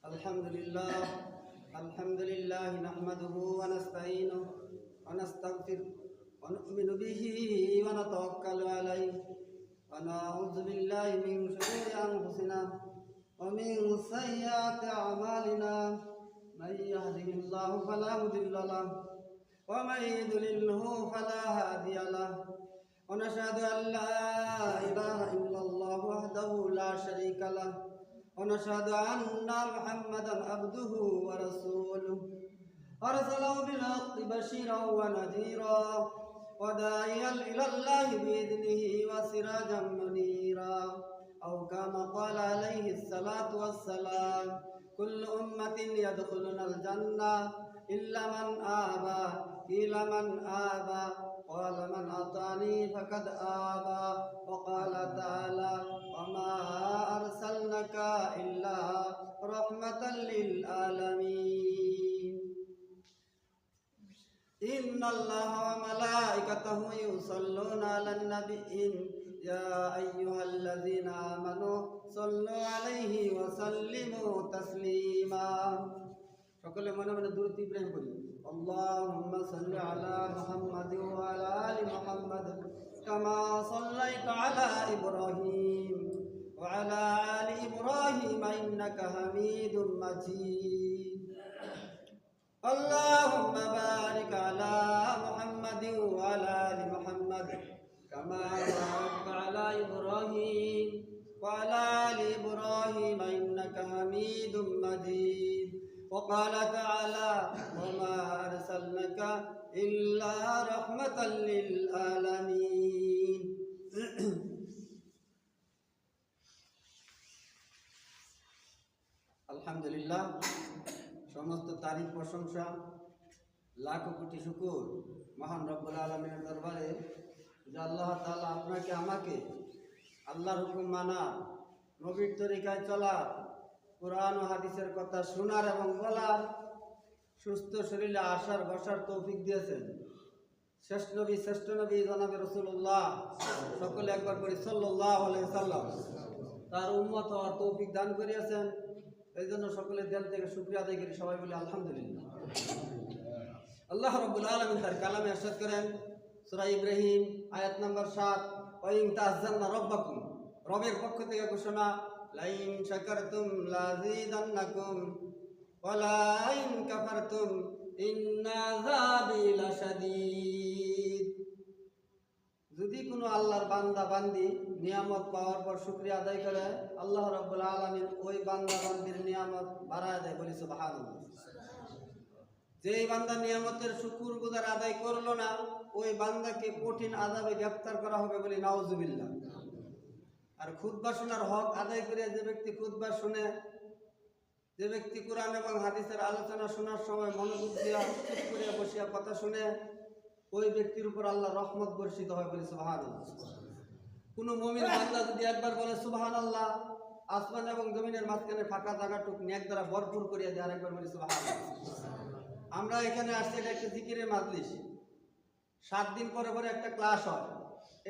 الحمد لله نحمده ونستعينه ونستغفره ونؤمن به ونتوكل عليه ونعوذ بالله من شرور أنفسنا ومن سيئات أعمالنا من يهده الله فلا مضل له ومن يضلله فلا هادي له ونشهد أن لا إله إلا الله وحده لا شريك له ونشهد أن محمدا عبده ورسوله أرسله بالحق بشيرا ونذيرا وداعيا إلى الله بإذنه وسراجا منيرا أو كما قال عليه الصلاة والسلام كل أمة يدخلون الجنة إلا من آبى قيل من آبى قال من أطاعني فقد آبى وقال تعالى وما أرسلناك إلا رحمة للعالمين إن الله وملائكته يصلون على النبي يا أيها الذين آمنوا صلوا عليه وسلموا تسليما সকলে মনে মনে দরুদ ইব্রাহিম পড়ি আল্লাহুম্মা সাল্লি আলা মুহাম্মাদ ওয়া আলা আলি মুহাম্মাদ কামা সাল্লাইতা আলা ইব্রাহিম ওয়া আলা আলি ইব্রাহিম ইন্নাকা হামিদুম মাজিদ আল্লাহুম্মা বারিক আলা মুহাম্মাদ ওয়া আলা আলি মুহাম্মাদ কামা বারাকতা আলা ইব্রাহিম ওয়া আলা আলি ইব্রাহিম ইন্নাকা হামিদুম মাজিদ وقال تعالى وما أرسلناك إلا رحمة للعالمين আলহামদুলিল্লাহ সমস্ত তারিফ প্রশংসা লাখ কোটি শুকর মহান রব্বুল আলামিনের দরবারে যে আল্লাহ তাআলা আপনাকে আমাকে আল্লাহর হুকুম মানা নবীর তরিকায় চলা কোরআন ও হাদিসের কথা শোনার এবং বলার সুস্থ শরীরে আসার বসার তৌফিক দিয়েছেন শ্রেষ্ঠ নবী জনাবে রাসূলুল্লাহ সকলে একবার করে সাল্লাল্লাহু আলাইহি সাল্লাম তার উম্মত হওয়ার তৌফিক দান করিয়েছেন এই জন্য সকলে দিল থেকে শুকরিয়া আদায় করি সবাই বলে আলহামদুলিল্লাহ আল্লাহ রাব্বুল আলামিন তার কালামে ইরশাদ করেন সূরা ইব্রাহিম আয়াত নম্বর 7 ওয়া ইন তাযান্না রাব্বাকুম রবের পক্ষ থেকে ঘোষণা লাইন শাকারতুম লাযিদান্নাকুম ওয়া লাইন কাফারতুম ইন্না আযাবি লাশাদীদ যদি কোনো আল্লাহর বান্দা বান্দি নিয়ামত পাওয়ার পর শুকরিয়া আদায় করে আল্লাহ রাব্বুল আলামিন ওই বান্দা বান্দির নিয়ামত বাড়ায় দেয় বলি সুবহানাল্লাহ যেই বান্দা নিয়ামতের শুকরগুজার আদায় করলো না ওই বান্দাকে কঠিন আযাবে গ্রেফতার করা হবে বলি নাউজুবিল্লাহ আর খুতবা শোনার হক আদায় করে যে ব্যক্তি খুতবা শুনে যে ব্যক্তি কোরআন এবং হাদিসের আলোচনা শোনার সময় মনোযোগ দিয়া চুপ করিয়া বসিয়া কথা শুনে ওই ব্যক্তির উপর আল্লাহ রহমত বর্ষিত হয় বলে সুবহানাল্লাহ কোনো মুমিন বান্দা যদি একবার বলে সুবহানাল্লাহ আসমান এবং জমিনের মাঝখানে ফাঁকা জায়গাটুকু নেক দ্বারা ভরপুর করিয়া দেয় আরেকবার বলে সুবহানাল্লাহ আমরা এখানে আসছি এটা একটা জিকিরের মাজলিস 7 দিন পরে পরে একটা ক্লাস হয়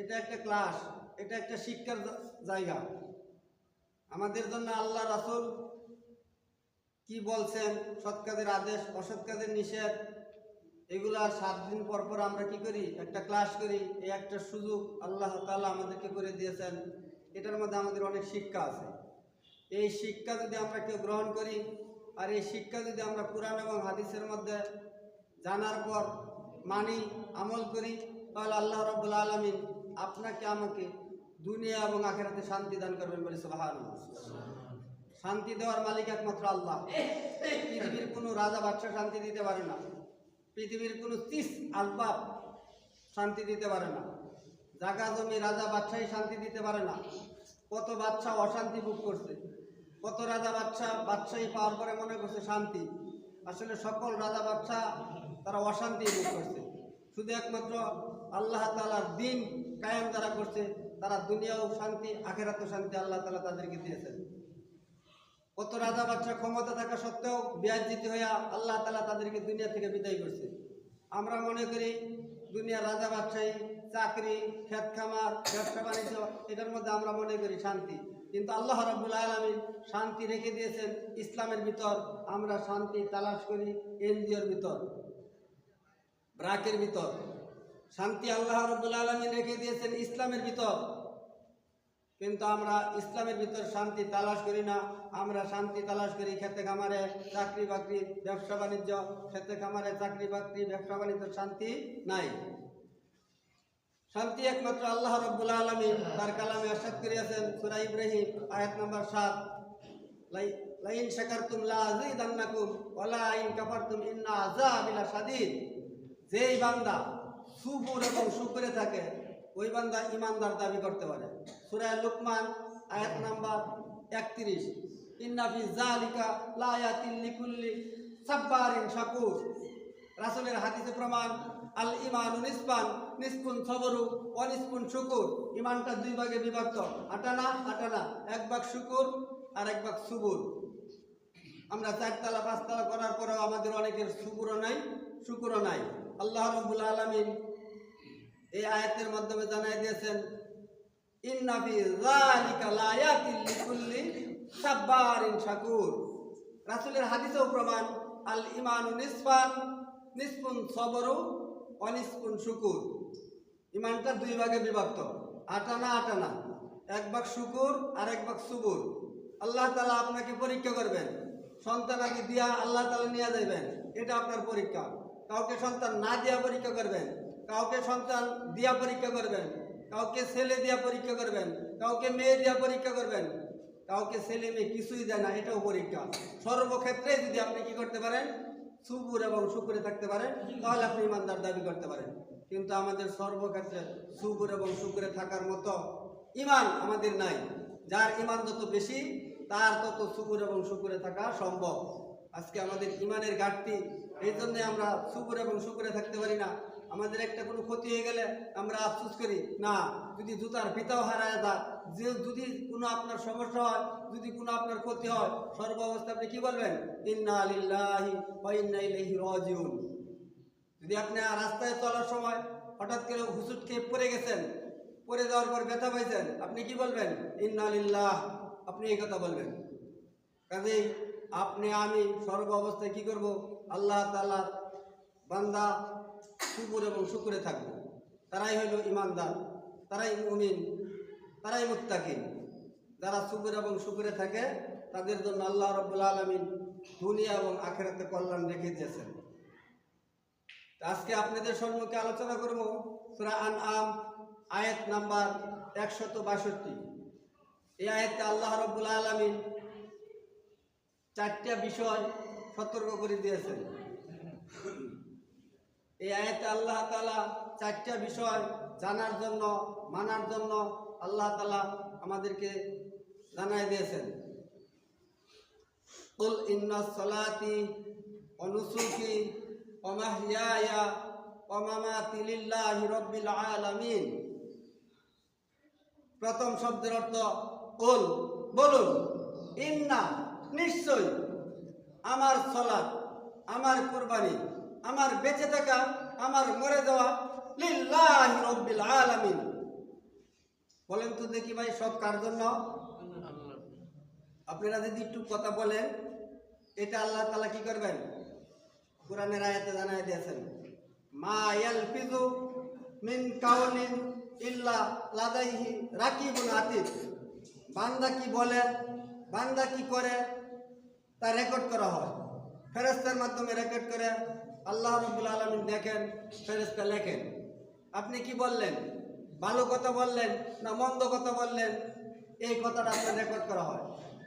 এটা একটা ক্লাস এটা একটা শিক্ষার জায়গা আমাদের জন্য আল্লাহ রাসূল কি বলছেন সৎ কাজের আদেশ অসৎ কাজের নিষেধ এগুলা 7 দিন পর পর আমরা কি করি একটা ক্লাস করি এই একটা সুযোগ আল্লাহ তাআলা আমাদেরকে করে দিয়েছেন এটার মধ্যে আমাদের অনেক শিক্ষা আছে এই শিক্ষা যদি আমরা কেউ গ্রহণ করি আর এই শিক্ষা যদি আমরা কোরআন এবং হাদিসের মধ্যে জানার পর মানি আমল করি তাহলে আল্লাহ রাব্বুল আলামিন আপনাকে আমাকে দুনিয়া এবং আখিরাতে শান্তি দান করবেন বলে সুবহানাল্লাহ শান্তি দেওয়ার মালিক একমাত্র আল্লাহ পৃথিবীর কোনো রাজা বাদশা শান্তি দিতে পারে না পৃথিবীর কোনো 30 আসবাব শান্তি দিতে পারে না জায়গা জমি রাজা বাদশাই শান্তি দিতে পারে না কত বাদশা অশান্তি ভোগ করছে কত রাজা বাদশাহী পাওয়ার পরে মনে করছে শান্তি আসলে সকল রাজা বাদশা তারা অশান্তি ভোগ করছে শুধু একমাত্র আল্লাহ তাআলার দিন কায়েম যারা করছে তারা দুনিয়াও শান্তি আখিরাতেও শান্তি আল্লাহ তাআলা তাদেরকে দিয়েছেন কত রাজা বাদশা ক্ষমতা থাকা সত্ত্বেও বেয়াজ্জিত হইয়া আল্লাহ তাআলা তাদেরকে দুনিয়া থেকে বিদায় করছে আমরা মনে করি দুনিয়ার রাজা বাদশাহী চাকরি ক্ষেত খামার ব্যবসা বাণিজ্য এটার মধ্যে আমরা মনে করি শান্তি কিন্তু আল্লাহ রাব্বুল আলামিন শান্তি রেখে দিয়েছেন ইসলামের ভিতর। আমরা শান্তি তালাশ করি এনজিওর ভিতর, ব্রাকের ভিতর। শান্তি আল্লাহ রাব্বুল আলামিন রেখে দিয়েছেন ইসলামের ভিতর, কিন্তু আমরা ইসলামের ভিতর শান্তি তালাশ করি না। আমরা শান্তি তালাশ করি খেতে খামারে, চাকরি বাকরি, ব্যবসা বাণিজ্য। খেতে খামারে, চাকরি বাকরি, ব্যবসা বাণিজ্য শান্তি নাই। শান্তি একমাত্র আল্লাহ রাব্বুল আলামিন তার কালামে ইরশাদ করিয়াছেন সূরা ইব্রাহিম আয়াত নম্বর 7, লাইন শাকারতুম লা আযীদান্নাকুম ওয়া লা ইন কাফারতুম ইন্না আযাবি লাশাদীদ। যেই বান্দা সুবুর এবং শুকরে থাকে ওই বান্দা ইমানদার দাবি করতে পারে। সূরা লুকমান আয়াত নাম্বার 31, ইন্না ফি যালিকা লায়াতিন লিকুল্লি সাব্বারিন শাকুর। রাসূলের হাদিসে প্রমাণ, আল ইমানু নিসফুন সবরু ওয়া নিসফুন শুকুর। ইমানটা দুই ভাগে বিভক্ত, আটানা আটানা, এক ভাগ শুকুর আর এক ভাগ সুবুর। আমরা 4 তলা 5 তলা করার পরেও আমাদের অনেকের সুবুরও নাই, শুকুরও নাই। আল্লাহ রাব্বুল আলামিন এই আয়াতের মাধ্যমে জানাই দিয়েছেন, ইন্না ফি যালিকা লায়াতিন লিকুল্লি সাব্বারিন শাকুর। রাসূলের হাদিসেও প্রমাণ, আল ইমানু নিসফুন সবরু ওয়া নিসফুন শুকুর। ইমানটা দুই ভাগে বিভক্ত, আটানা আটানা, এক ভাগ শুকুর আর এক ভাগ সুবুর। আল্লাহ তাআলা আপনাকে পরীক্ষা করবেন, সন্তান আগে দিয়া আল্লাহ তাআলা নিয়ে যাবেন, এটা আপনার পরীক্ষা। কাউকে সন্তান না দিয়া পরীক্ষা করবেন, কাউকে সন্তান দিয়া পরীক্ষা করবেন, কাউকে ছেলে দিয়া পরীক্ষা করবেন, কাউকে মেয়ে দিয়া পরীক্ষা করবেন, কাউকে ছেলে মেয়ে কিছুই দেয় না, এটাও পরীক্ষা। সর্বক্ষেত্রে যদি আপনি কি করতে পারেন, সুবুর এবং শুকুরে থাকতে পারেন, তাহলে আপনি ইমানদার দাবি করতে পারেন। কিন্তু আমাদের সর্বক্ষেত্রে সুবুর এবং শুকুরে থাকার মতো ইমান আমাদের নাই। যার ইমান যত বেশি তার তত সুবুর এবং শুকুরে থাকা সম্ভব। আজকে আমাদের ইমানের ঘাটতি, এই জন্য আমরা সুবুর এবং শুকুরে থাকতে পারি না। আমাদের একটা কোনো ক্ষতি হয়ে গেলে আমরা আফসোস করি না, যদি জুতার ফিতাও হারায় যায়, যদি কোনো আপনার সমস্যা হয়, যদি কোনো আপনার ক্ষতি হয়, সর্ব অবস্থা আপনি কি বলবেন, ইন্না লিল্লাহি ওয়া ইন্না ইলাইহি রাজিউন। যদি আপনি রাস্তায় চলার সময় হঠাৎ করে হুসুট খেয়ে পড়ে গেছেন, পড়ে যাওয়ার পর ব্যথা পাইছেন, আপনি কি বলবেন, ইন্না লিল্লাহ, আপনি এই কথা বলবেন। কাজেই আপনি আমি সর্ব অবস্থায় কি করব, আল্লাহ তাআলার বান্দা, সুবুর এবং শুকুরে থাকবো। তারাই হইল ইমানদার, তারাই মুমিন, তারাই মুত্তাকিন। যারা সুবুর এবং শুকুরে থাকে তাদের জন্য আল্লাহ রাব্বুল আলামিন দুনিয়া এবং আখিরাতে কল্যাণ রেখে দিয়েছেন। আজকে আপনাদের সম্মুখে আলোচনা করব সূরা আনআম আয়াত নাম্বার 162। এই আয়াতে আল্লাহ রাব্বুল আলামিন 4টা বিষয় সতর্ক করে দিয়েছেন। এই আয়াতে আল্লাহ তাআলা 4টা বিষয় জানার জন্য, মানার জন্য আল্লাহ তাআলা আমাদেরকে জানাই দিয়েছেন। কুল ইন্না সলাতি ওয়া নুসুকি ওয়া মাহইয়ায়া ওয়া মামাতি লিল্লাহি রাব্বিল আলামিন। প্রথম শব্দের অর্থ কুল, বলুন, ইন্না, নিশ্চয়, আমার সালাত, আমার কুরবানি, আমার বেঁচে থাকা, আমার মরে যাওয়া, লিল্লাহি রাব্বিল আলামিন। বলেন তো দেখি ভাই, সব কার জন্য? আপনারা যদি একটু কথা বলেন, এটা আল্লাহ তাআলা কি করবেন, কোরআনের আয়াতে জানাই দিয়েছেন, মা ইয়ালফিজু মিন কাউলিন ইল্লা লাদাইহি রাকিবুন আতীদ। বান্দা কি বলে, বান্দা কি করে, তা রেকর্ড করা হয়, ফেরেশতার মাধ্যমে রেকর্ড করে আল্লাহ রাব্বুল আলামিন দেখেন, ফেরেশতা লেখেন। আপনি কি বললেন, ভালো কথা বললেন না মন্দ কথা বললেন, এই কথাটা আপনার রেকর্ড করা হয়।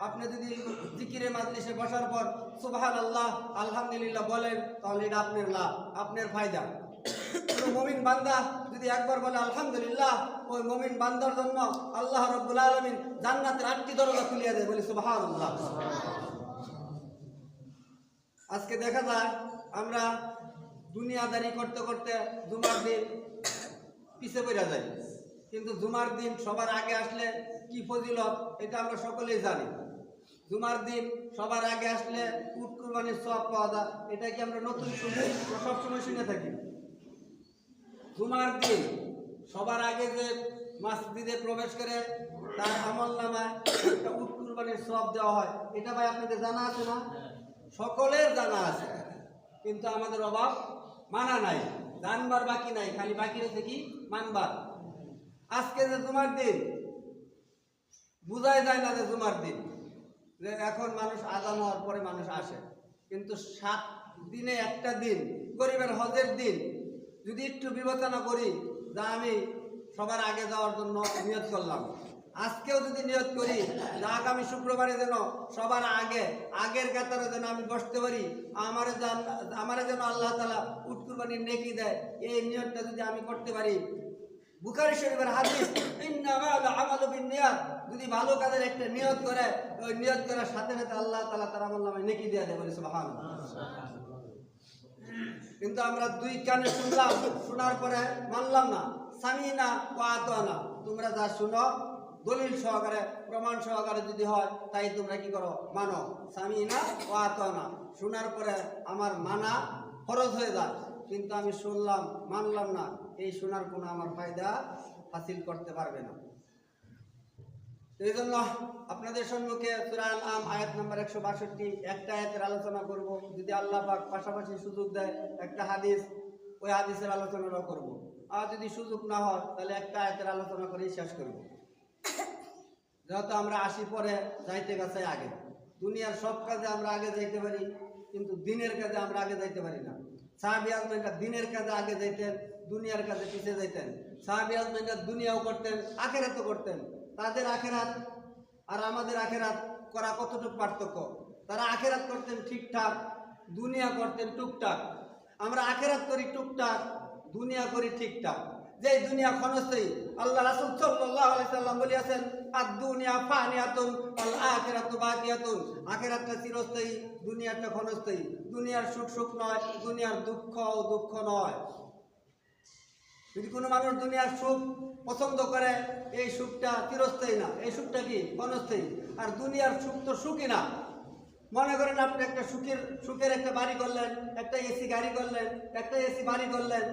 আপনি যদি জিকিরে মাজলিসে বসার পর সুবহানাল্লাহ, আলহামদুলিল্লাহ বলেন, তাহলে এটা আপনার লাভ, আপনার ফায়দা। মুমিন বান্দা যদি একবার বলে আলহামদুলিল্লাহ, ওই মুমিন বান্দার জন্য আল্লাহ রাব্বুল আলামিন জান্নাতের 8টি দরজা খুলিয়ে দেয়। বলি সুবহানাল্লাহ। আজকে দেখা যায় আমরা দুনিয়াদারি করতে করতে জুমার দিন পিছে পড়ে যাই, কিন্তু জুমার দিন সবার আগে আসলে কি ফজিলত এটা আমরা সকলেই জানি। জুমার দিন সবার আগে আসলে উট কুরবানির সওয়াব পাওয়া যায়, এটা কি আমরা নতুন শুনি, সবসময় শুনে থাকি। জুমার দিন সবার আগে যে মসজিদে প্রবেশ করে তার আমলনামায় একটা উট কুরবানির সওয়াব দেওয়া হয়। এটা ভাই আপনাদের জানা আছে না? সকলের জানা আছে, কিন্তু আমাদের অভাব মানা নাই, জানবার বাকি নাই, খালি বাকি রয়েছে কি মানবার। আজকে যে জুমার দিন, বোঝাই যায় না যে জুমার দিন, যে এখন মানুষ আজান হওয়ার পরে মানুষ আসে, কিন্তু 7 দিনে একটা দিন, গরিবের হজের দিন, যদি একটু বিবেচনা করি যা আমি সবার আগে যাওয়ার জন্য নিয়ত করলাম, আজকেও যদি নিয়ত করি যে আগামী শুক্রবারে যেন সবার আগের কাতারে যেন আমি বসতে পারি, আমারে যেন আল্লাহ তাআলা উট কুরবানির নেকি দেয়, এই নিয়তটা যদি আমি করতে পারি, বুখারী শরীফের হাদিস ইন্নামাল আমালু বিন্নিয়াত, যদি ভালো কাজের একটা নিয়ত করে, ওই নিয়ত করার সাথে সাথে আল্লাহ তাআলা তার আমলনামায় নেকি দিয়ে দেয়, বলে সুবহানাল্লাহ। কিন্তু আমরা 2 কানে শুনলাম, শোনার পরে মানলাম না, সামিনা ওয়া আতানা, তোমরা যা শুনো দলিল সহকারে প্রমাণ সহকারে যদি হয় তাই তোমরা কি করো, মানো। সামিনা ওয়া আতানা, শোনার পরে আমার মানা ফরজ হয়ে যায়, কিন্তু আমি শুনলাম মানলাম না, এই শোনার কোনো আমার ফায়দা হাসিল করতে পারবে না। এই জন্য আপনাদের সম্মুখে সূরা আল-আম আয়াত নম্বর 162 একটা আয়াতের আলোচনা করব, যদি আল্লাহ পাক পাশাপাশি সুযোগ দেয় একটা হাদিস, ওই হাদিসের আলোচনাও করব, আর যদি সুযোগ না হয় তাহলে একটা আয়াতের আলোচনা করেই শেষ করব। যেহেতু আমরা 80 পরে যাইতে গেছে আগে, দুনিয়ার সব কাজে আমরা আগে যাইতে পারি, কিন্তু দিনের কাজে আমরা আগে যাইতে পারি না। সাহাবী আজমাইনরা দিনের কাজে আগে যাইতেন, দুনিয়ার কাজে পিছিয়ে যাইতেন। সাহাবী আজমাইনরা দুনিয়াও করতেন, আখিরাতও করতেন। তাদের আখিরাত আর আমাদের আখিরাত করা কতটুকু পার্থক্য? তারা আখিরাত করতেন ঠিকঠাক, দুনিয়া করতেন টুকটাক। আমরা আখিরাত করি টুকটাক, দুনিয়া করি ঠিকঠাক। যে দুনিয়া ক্ষণস্থায়ী, আল্লাহ রাসূল সাল্লাল্লাহু আলাইহি সাল্লাম বলেছেন, আদ-দুনিয়া ফানিয়াতুন ওয়াল আখিরাতু বাকিয়াতুন, আখিরাতটা চিরস্থায়ী, দুনিয়াটা ক্ষণস্থায়ী। দুনিয়ার সুখ নয়, দুনিয়ার দুঃখ নয়। যদি কোনো মানুষ দুনিয়ার সুখ পছন্দ করে, এই সুখটা চিরস্থায়ী না, এই সুখটা কি ক্ষণস্থায়ী। আর দুনিয়ার সুখ তো সুখই না। মনে করেন আপনি একটা সুখের একটা বাড়ি করলেন, একটা এসি গাড়ি করলেন, একটা এসি বাড়ি করলেন,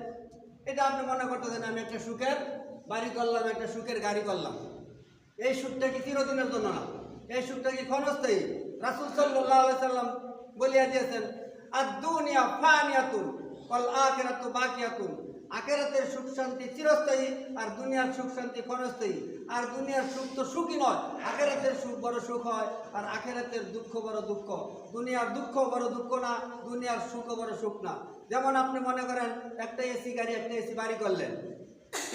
এটা আপনি মনে করতেছেন আমি একটা সুখের বাড়ি করলাম, একটা সুখের গাড়ি করলাম। এই সুখটা কি চিরদিনের জন্য না, এই সুখটা কি ক্ষণস্থায়ী। রাসূল সাল্লাল্লাহু আলাইহি সাল্লাম বলিয়া দিয়েছেন, আদ-দুনিয়া ফানিয়াতুন ওয়াল আখিরাতু বাকিয়াতুন, আখিরাতের সুখ শান্তি চিরস্থায়ী, আর দুনিয়ার সুখ শান্তি ক্ষণস্থায়ী। আর দুনিয়ার সুখ তো সুখই নয়, আখিরাতের সুখ বড় সুখ হয়, আর আখিরাতের দুঃখ বড় দুঃখ। দুনিয়ার দুঃখ বড় দুঃখ না, দুনিয়ার সুখ বড় সুখ না। যেমন আপনি মনে করেন একটা এসি গাড়ি, একটা এসি বাড়ি করলেন,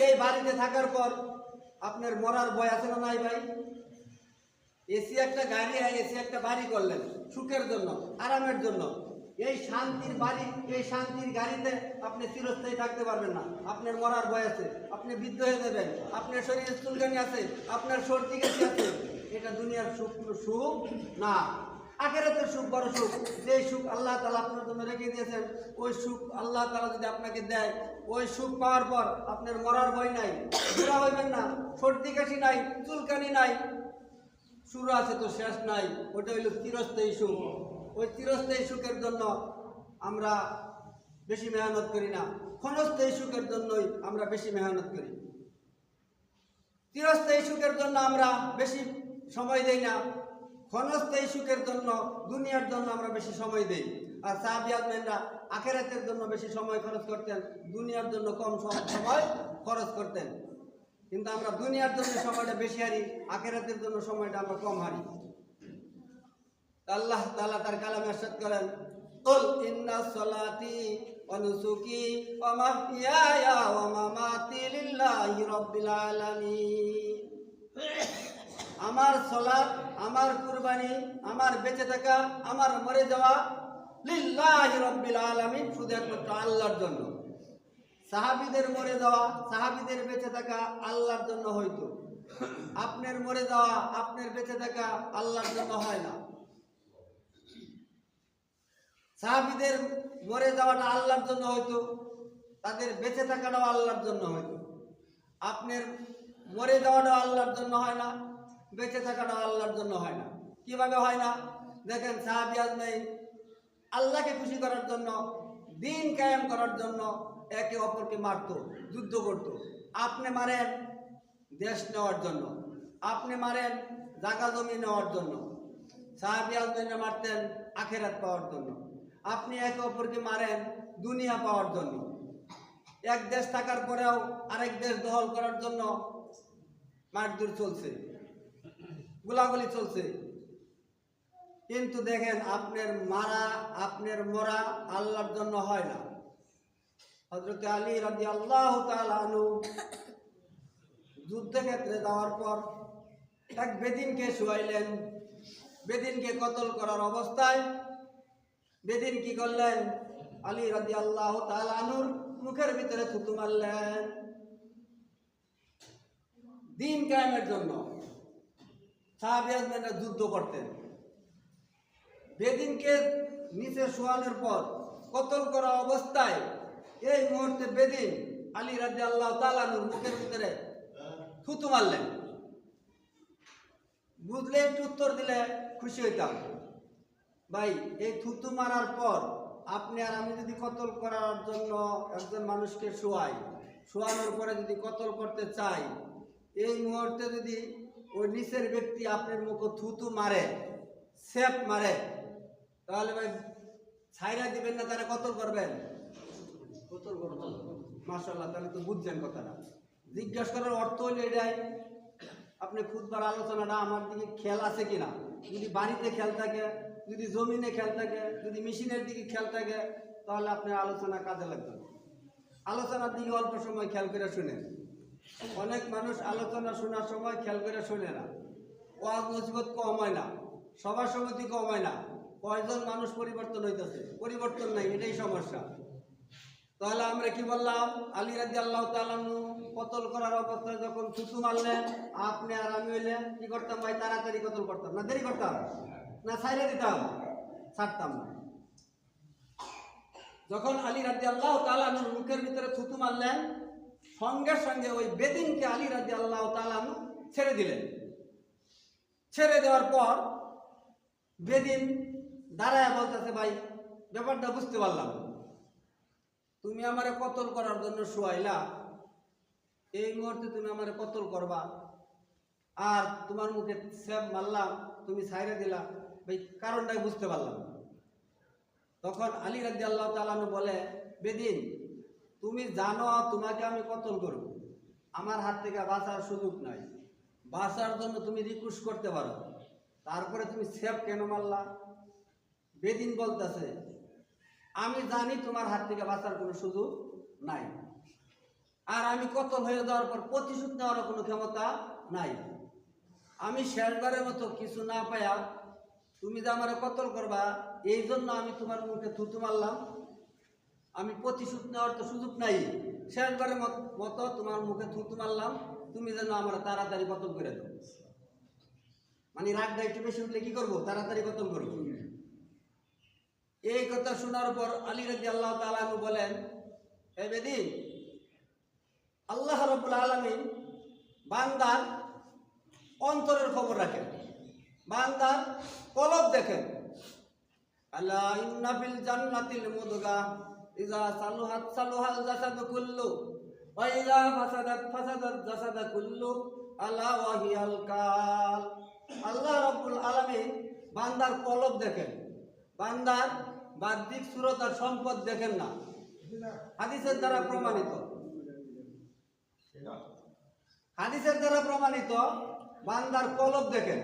এই বাড়িতে থাকার পর আপনার মরার ভয় আছে না নাই ভাই? এসি একটা গাড়ি আর এসি একটা বাড়ি করলেন সুখের জন্য, আরামের জন্য। এই শান্তির বাড়ি, এই শান্তির গাড়িতে আপনি চিরস্থায়ী থাকতে পারবেন না। আপনার মরার ভয় আছে, আপনি বৃদ্ধ হয়ে যাবেন, আপনার শরীরে চুলকানি আছে, আপনার সর্দি কাশি আছে। এটা দুনিয়ার সুখ না, আখিরাতের সুখ বড় সুখ। যে সুখ আল্লাহ তাআলা আপনার জন্য রেখে দিয়েছেন, ওই সুখ আল্লাহ তাআলা যদি আপনাকে দেয়, ওই সুখ পাওয়ার পর আপনার মরার ভয় নাই, বুড়া হইবেন না, সর্দি কাশি নাই, চুলকানি নাই, শুরু আছে তো শেষ নাই। ওটা হইল চিরস্থায়ী সুখ। ওই চিরস্থায়ী সুখের জন্য আমরা বেশি মেহনত করি না, ক্ষণস্থায়ী সুখের জন্যই আমরা বেশি মেহনত করি। চিরস্থায়ী সুখের জন্য আমরা বেশি সময় দেই না, ক্ষণস্থায়ী সুখের জন্য, দুনিয়ার জন্য আমরা বেশি সময় দেই। আর সাহাবী আজমাইনরা আখিরাতের জন্য বেশি সময় খরচ করতেন, দুনিয়ার জন্য কম সময় খরচ করতেন। কিন্তু আমরা দুনিয়ার জন্য সময়টা বেশি হারি, আখিরাতের জন্য সময়টা আমরা কম হারি। আল্লাহ তাআলা তার কালামে ইরশাদ করেন, কুল ইন্না সলাতি ওয়া নুসুকি ওয়া মাহইয়ায়া ওয়া মামাতি লিল্লাহি রাব্বিল আলামিন। আমার সালাত, আমার কুরবানি, আমার বেঁচে থাকা, আমার মরে যাওয়া লিল্লাহি রাব্বিল আলামিন, শুধু একমাত্র আল্লাহর জন্য। সাহাবীদের মরে যাওয়া, সাহাবীদের বেঁচে থাকা আল্লাহর জন্য হইতো। আপনার মরে যাওয়া, আপনার বেঁচে থাকা আল্লাহর জন্য হয় না। সাহাবীদের মরে যাওয়াটা আল্লাহর জন্য হইতো, তাদের বেঁচে থাকাটাও আল্লাহর জন্য হইতো। আপনার মরে যাওয়াটাও আল্লাহর জন্য হয় না, বেঁচে থাকাটাও আল্লাহর জন্য হয় না। কিভাবে হয় না? দেখেন, সাহাবী আজমাইন আল্লাহকে খুশি করার জন্য, দিন কায়েম করার জন্য একে অপরকে মারত, যুদ্ধ করত। আপনি মারেন, দেশ নেওয়ার জন্য, আপনি মারেন জায়গা জমি নেওয়ার জন্য, সাহাবী আজমিনে মারতেন আখেরাত পাওয়ার জন্য, আপনি একে অপরকে মারেন দুনিয়া পাওয়ার জন্য। এক দেশ থাকার পরেও আরেক দেশ দখল করার জন্য মারধর চলছে, গোলাগুলি চলছে। কিন্তু দেখেন আপনার মারা আপনার মরা আল্লাহর জন্য হয় না। হযরত আলী রাদিয়াল্লাহু তাআলা আনহু যুদ্ধক্ষেত্রে যাওয়ার পর এক বেদিনকে শুয়াইলেন। বেদিনকে কতল করার অবস্থায় বেদিন কি করলেন? আলী রাদিয়াল্লাহু তাআলা আনহুর মুখের ভিতরে থুতু মারলেন। দিন কায়েমের জন্য সাহাবীরা যুদ্ধ করতেন। বেদিনকে নিচে শোয়ানোর পর কতল করা অবস্থায় এই মুহূর্তে বেদিন আলী রাদিয়াল্লাহু তাআলা আনহুর মুখের ভিতরে থুতু মারলেন। বুঝলে একটু উত্তর দিলে খুশি হইতাম। ভাই, এই থুতু মারার পর আপনি আর আমি যদি কতল করার জন্য একজন মানুষকে শোয়ানোর পরে যদি কতল করতে চাই, এই মুহূর্তে যদি ওই নিচের ব্যক্তি আপনার মুখে থুতু মারে, সেপ মারে, তাহলে ভাই ছাইরা দিবেন না, তারা কতল করবেন? কতল করবেন। মাশাআল্লাহ, তাহলে তো বুঝছেন কথাটা। জিজ্ঞাসা করার অর্থ হইল এটাই, আপনি খুদবার আলোচনাটা আমার দিকে খেয়াল আছে কিনা। যদি বাড়িতে খেয়াল থাকে, যদি জমিনে খেয়াল থাকে, যদি মেশিনের দিকে খেয়াল থাকে, তাহলে আপনার আলোচনা কাজে লাগবে। আলোচনার দিকে অল্প সময় খেয়াল করে শুনেন। অনেক মানুষ আলোচনা শোনার সময় খেয়াল করে শোনে না, ওয়াজ নসিহত কম হয় না, সভা সমিতি কম হয় না। কয়জন মানুষ পরিবর্তন হইতেছে? পরিবর্তন নাই, এটাই সমস্যা। তাহলে আমরা কি বললাম? আলী রাদিয়াল্লাহু তাআলা আনহু কতল করার অবস্থায় যখন থুতু মারলেন, আপনি আর আমি হইলে কি করতাম ভাই? তাড়াতাড়ি কতল করতাম না দেরি করতাম? না ছাইড়ে দিতাম? ছাড়তাম না। যখন আলী রাদিয়াল্লাহু তাআলা আনহুর মুখের ভিতরে থুতু মারলেন, সঙ্গে সঙ্গে ওই বেদিনকে আলী রাদিয়াল্লাহু তাআলা আনহু ছেড়ে দিলেন। ছেড়ে দেওয়ার পর বেদিন দাঁড়ায় বলতেছে, ভাই ব্যাপারটা বুঝতে পারলাম, তুমি আমারে কতল করার জন্য শুয়াইলা, এই মুহূর্তে তুমি আমারে কতল করবা, আর তোমার মুখে সেব মারলাম, তুমি ছাইরে দিলা, ভাই কারণটাই বুঝতে পারলাম। তখন আলী রাদিয়াল্লাহু তাআলা আনহু বলে, বেদিন তুমি জানো তোমাকে আমি কতল করব, আমার হাত থেকে বাঁচার সুযোগ নাই, বাঁচার জন্য তুমি রিকোয়েস্ট করতে পারো, তারপরে তুমি সেব কেন মারলা? বেদিন বলতেছে, আমি জানি তোমার হাত থেকে বাঁচার কোনো সুযোগ নাই, আর আমি কতল হয়ে যাওয়ার পর প্রতিশোধ নেওয়ার কোনো ক্ষমতা নাই। আমি শেষবারের মতো কিছু না পাইয়া তুমি যে আমার কতল করবা, এই জন্য আমি তোমার মুখে থুতু মারলাম। আমি প্রতিশোধ নেওয়ার তো সুযোগ নাই, শেষবারের মতো তোমার মুখে থুতু মারলাম, তুমি যেন আমার তাড়াতাড়ি কতল করে দাও। মানে রাগটা একটু বেশি উঠলে কি করবো? তাড়াতাড়ি কতল করবো। এই কথা শোনার পর আলী রাদিয়াল্লাহু তাআলা আনহু বলেন, হে বেদিন, আল্লাহ রাব্বুল আলামিন বান্দার অন্তরের খবর রাখেন, বান্দার কলব দেখেন। আলা ইন্না ফিল জান্নাতিল মুদগা ইযা সালুহাত সালুহাল জাসাদু কুল্লু ওয়া ইযা ফাসাদাত ফাসাদাত জাসাদু কুল্লু আলা ওয়া হিয়াল কাল। আল্লাহ রাব্বুল আলামিন বান্দার কলব দেখেন, বান্দার বাহ্যিক সুরত আর সম্পদ দেখেন না। হাদিসের দ্বারা প্রমাণিত, হাদিসের দ্বারা প্রমাণিত বান্দার কলব দেখেন।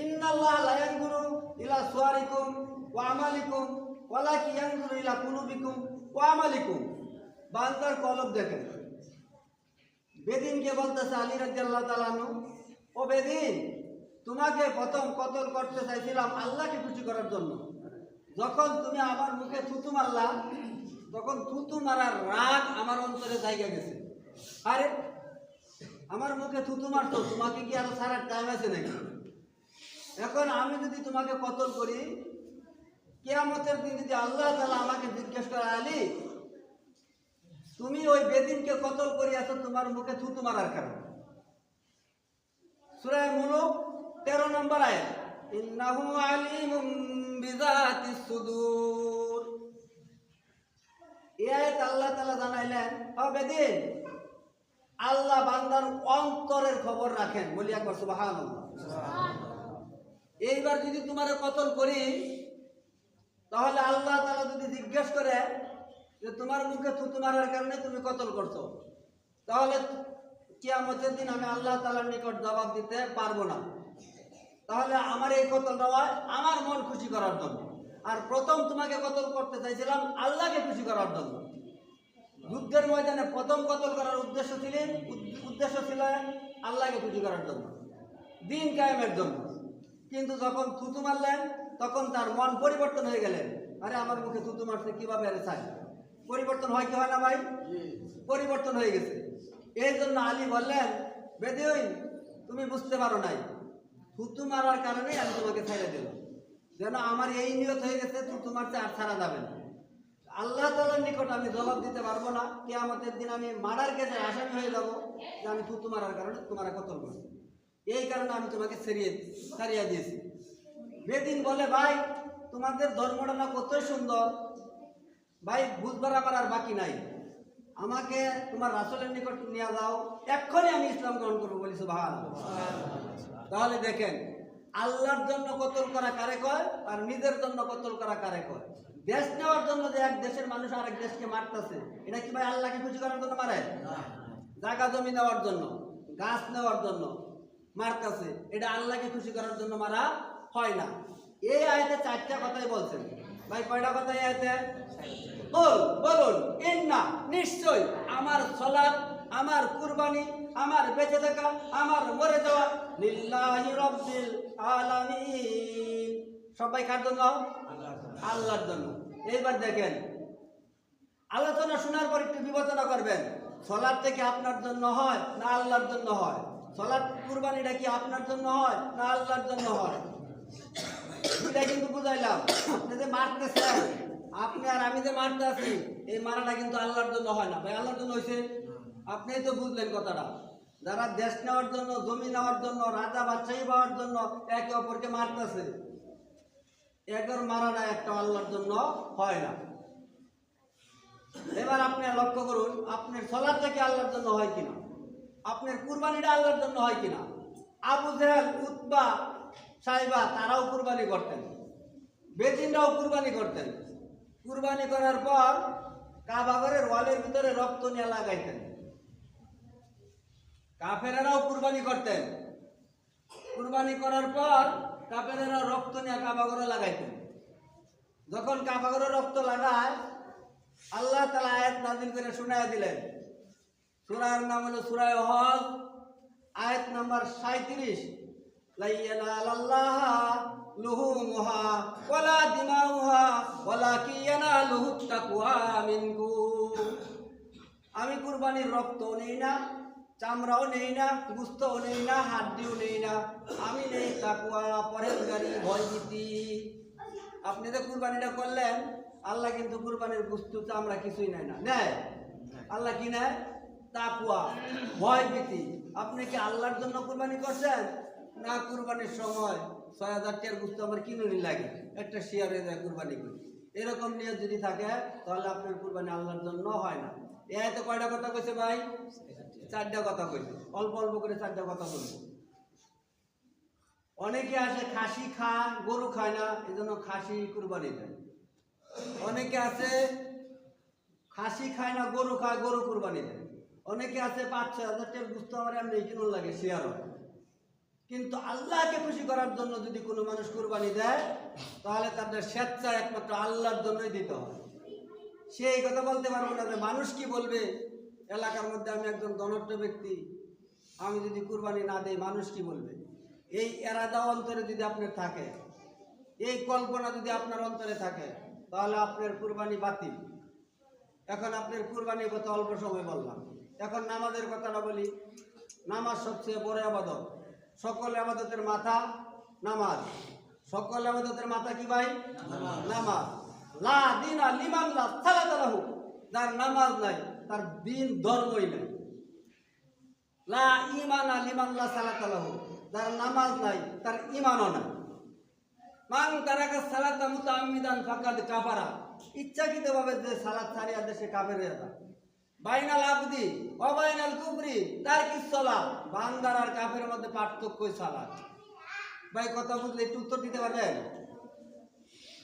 ইন্নাল্লাহা লা ইয়ানজুরু ইলা সুওয়ারিকুম ওয়া আমালিকুম ওয়ালাকিন ইয়ানজুরু ইলা কুলুবিকুম ওয়া আমালিকুম। বান্দার কলব দেখেন। বেদিনকে বলতেছে আলী রাদিয়াল্লাহু তাআলা আনহু, ও বেদিন, তোমাকে প্রথম কতল করতে চাইছিলাম আল্লাহকে খুশি করার জন্য। যখন তুমি আমার মুখে থুতু মারলা, তখন থুতু মারার রাগ আমার অন্তরে জায়গা গেছে। আরে আমার মুখে থুতু মারতো, তোমাকে কি আরো ছাড়ার টাইম আছে নাকি? এখন আমি যদি তোমাকে কতল করি, কিয়ামতের দিন যদি আল্লাহ তাআলা আমাকে জিজ্ঞেস করে, আলী তুমি ওই বেদিনকে কতল করিয়াছো তোমার মুখে থুতু মারার কারণে। সূরা মুলুক 13 নম্বর আয়াত, ইন্নাহু আলিমুম বিযাতিস সুদূর। এই আয়াত আল্লাহ তাআলা জানাইলেন, ও বেদিন, আল্লাহ বান্দার অন্তরের খবর রাখেন, বলি একবার সুবহানাল্লাহ। এইবার যদি তোমার কতল করি, তাহলে আল্লাহ তাআলা যদি জিজ্ঞেস করে যে তোমার মুখে থুতু মারার কারণে তুমি কতল করছো, তাহলে কিয়ামতের দিন আমি আল্লাহ তাআলার নিকট জবাব দিতে পারবো না। তাহলে আমার এই কতলটা হয় আমার মন খুশি করার জন্য, আর প্রথম তোমাকে কতল করতে চাইছিলাম আল্লাহকে খুশি করার জন্য। যুদ্ধের ময়দানে প্রথম কতল করার উদ্দেশ্য ছিল আল্লাহকে খুশি করার জন্য, দিন কায়েমের জন্য। কিন্তু যখন থুতু মারলেন তখন তার মন পরিবর্তন হয়ে গেলেন, আরে আমার মুখে থুতু মারছে কিভাবে আরে চাই। পরিবর্তন হয় কি হয় না ভাই? পরিবর্তন হয়ে গেছে। এই জন্য আলী বললেন, বেদুইন তুমি বুঝতে পারো নাই, থুতু মারার কারণে আমি তোমাকে ছেড়ে দিলাম, যেন আমার এই নিয়ত হয়ে গেছে থুতু মারতে আর ছাড়া যাবে না। আল্লাহ তাআলার নিকট আমি জবাব দিতে পারবো না, কিয়ামতের দিন আমি মারার কেসে আসামি হয়ে যাবো যে আমি থুতু মারার কারণে তোমার কতল করছি, এই কারণে আমি তোমাকে ছাড়িয়ে দিয়েছি। বেদিন বলে, ভাই তোমাদের ধর্মটা না কতই সুন্দর ভাই, বুঝবার আমার আর বাকি নাই, আমাকে তোমার রাসূলের নিকট নিয়ে যাও, এক্ষুনি আমি ইসলাম গ্রহণ করবো, বলি সুবহানাল্লাহ। তাহলে দেখেন, আল্লাহর জন্য কতল করা কারে কয় আর নিজের জন্য কতল করা কারে কয়? দেশ নেওয়ার জন্য যে এক দেশের মানুষ আরেক দেশকে মারতেছে, এটা কি ভাই আল্লাহকে খুশি করার জন্য মারে? জায়গা জমি নেওয়ার জন্য, গাছ নেওয়ার জন্য মারতেছে, এটা আল্লাহকে খুশি করার জন্য মারা হয় না। এই আয়াতে চারটা কথাই বলছেন ভাই। কয়টা কথা এই আয়াতে? বলুন ইন্না, নিশ্চয় আমার সালাত, আমার কুরবানি, আমার বেঁচে থাকা, আমার মরে যাওয়া লিল্লাহি রাব্বিল আলামিন, সবাই কার জন্য? আল্লাহর জন্য। এইবার দেখেন, আলোচনা শোনার পর একটু বিবেচনা করবেন, সালাত কি আপনার জন্য হয় না আল্লাহর জন্য হয়? সালাত কুরবানিটা কি আপনার জন্য হয় না আল্লাহর জন্য হয়? এটা কিন্তু বুঝাইলাম যে মারতেছেন আপনি আর আমি যে মারতে আছি, এই মারাটা কিন্তু আল্লাহর জন্য হয় না ভাই। আল্লাহর জন্য হয়েছে, আপনি তো বুঝলেন কথাটা। যারা দেশ নেওয়ার জন্য, জমি নেওয়ার জন্য, রাজা বাদশাহী পাওয়ার জন্য একে অপরকে মারতেছে, এদের মারাটা একটা আল্লাহর জন্য হয় না। এবার আপনি লক্ষ্য করুন, আপনার সালাতটা কি আল্লাহর জন্য হয় কিনা, আপনার কুরবানিটা আল্লাহর জন্য হয় কিনা। আবু জেহেল, উতবা, সাইবা তারাও কুরবানি করতেন, বেজিনরাও কুরবানি করতেন। কুরবানি করার পর কাবা ঘরের ওয়ালের ভিতরে রক্ত নিয়ে লাগাইতেন। কাফেরেরাও কুরবানি করতেন, কুরবানি করার পর কাফেরেরা রক্ত নিয়ে কাবা ঘরে লাগাইতেন। যখন কাবা ঘরে রক্ত লাগায়, আল্লাহ তাআলা আয়াত নাযিল করে শোনায় দিলেন। সূরার নাম হলো সূরা হজ, আয়াত নাম্বার 37। লা ইয়ানালাল্লাহা লুহুমুহা ওয়ালা দিমাউহা ওয়ালাকিন ইয়ানালুহুত তাকওয়া মিনকুম। আমি কুরবানির রক্তও নেই না, চামড়াও নেই না, গোশতও নেই না, হাড্ডিও নেই না, আমি নেই তাকওয়া, পরহেজগারি, ভয়ভীতি। আপনি যে কুরবানিটা করলেন, আল্লাহ কিন্তু কুরবানির বস্তু চামড়া কিছুই নেয় না, নেয়? আল্লাহ কি নেয়? তাকওয়া, ভয়ভীতি। আপনি কি আল্লাহর জন্য কুরবানি করছেন না কুরবানির সময় ৬০০০ টাকার গোশত আমার কিনুনি লাগে, একটা শেয়ার হয়ে যায় কুরবানি করি, এরকম নিয়ত যদি থাকে তাহলে আপনার কুরবানি আল্লাহর জন্য হয় না। এই তো কয়টা কথা কইছে ভাই? 4টা কথা কইছে, অল্প অল্প করে 4টা কথা বলবো। অনেকে আসে খাসি খায়, গরু খায় না, এই জন্য খাসি কুরবানি দেয়। অনেকে আছে খাসি খায় না, গরু খায়, গরু কুরবানি দেয়। অনেকে আছে ৫-৬ হাজার টাকার গোশত আমার এমনি কিনুন লাগে, শেয়ার হয়। কিন্তু আল্লাহকে খুশি করার জন্য যদি কোনো মানুষ কুরবানি দেয়, তাহলে তাদের স্বেচ্ছা একমাত্র আল্লাহর জন্যই দিতে হয়। সে এই কথা বলতে পারবো না যে মানুষ কি বলবে, এলাকার মধ্যে আমি একজন ধনাঢ্য ব্যক্তি, আমি যদি কুরবানি না দেই মানুষ কি বলবে। এই এরাদা অন্তরে যদি আপনার থাকে, এই কল্পনা যদি আপনার অন্তরে থাকে, তাহলে আপনার কুরবানি বাতিল। এখন আপনার কুরবানির কথা অল্প সময় বললাম, এখন নামাজের কথাটা বলি। নামাজ সবচেয়ে বড় ইবাদত, সকল ইবাদতের মাথা নামাজ। সকল ইবাদতের মাথা কি ভাই? নামাজ। লা দিনা লিমান লা সালাতা লাহু, যার নামাজ নাই তার দিন ধর্মই নাই। লা ঈমানা লিমান লা সালাতা লাহু, যার নামাজ নাই তার ঈমানও নাই। মান তারাকা সালাতা মুতাআম্মিদান ফাকাদ কাফারা, ইচ্ছাকৃতভাবে যে সালাত ছাড়িয়া দেশে কাফের হয়ে যায়। বাইনাল আবদি ওয়া বাইনাল কুফরি তারকিস সালাত, বান্দার আর কাফেরের মধ্যে পার্থক্যই সালাত। ভাই কথা বুঝলে একটু উত্তর দিতে পারবেন?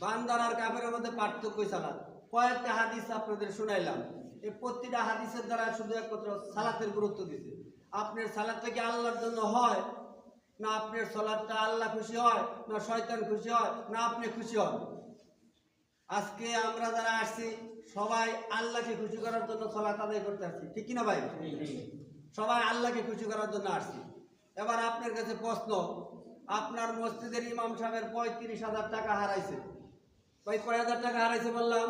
বান্দার আর কাফেরের মধ্যে পার্থক্যই সালাত। কয়েকটা হাদিস আপনাদের শুনাইলাম, এই প্রতিটা হাদিসের দ্বারা শুধু একমাত্র সালাতের গুরুত্ব দিতে। আপনার সালাতটা কি আল্লাহর জন্য হয়, না আপনার সালাতটা আল্লাহ খুশি হয়, না শয়তান খুশি হয়, না আপনি খুশি হন? আজকে আমরা যারা আসছি সবাই আল্লাহকে খুশি করার জন্য সালাত আদায় করতে আসছি, ঠিক কিনা ভাই? সবাই আল্লাহকে খুশি করার জন্য আসছি। এবার আপনার কাছে প্রশ্ন, আপনার মসজিদের ইমাম সাহেবের 35,000 টাকা হারাইছে। ভাই কয় হাজার টাকা হারাইছে বললাম?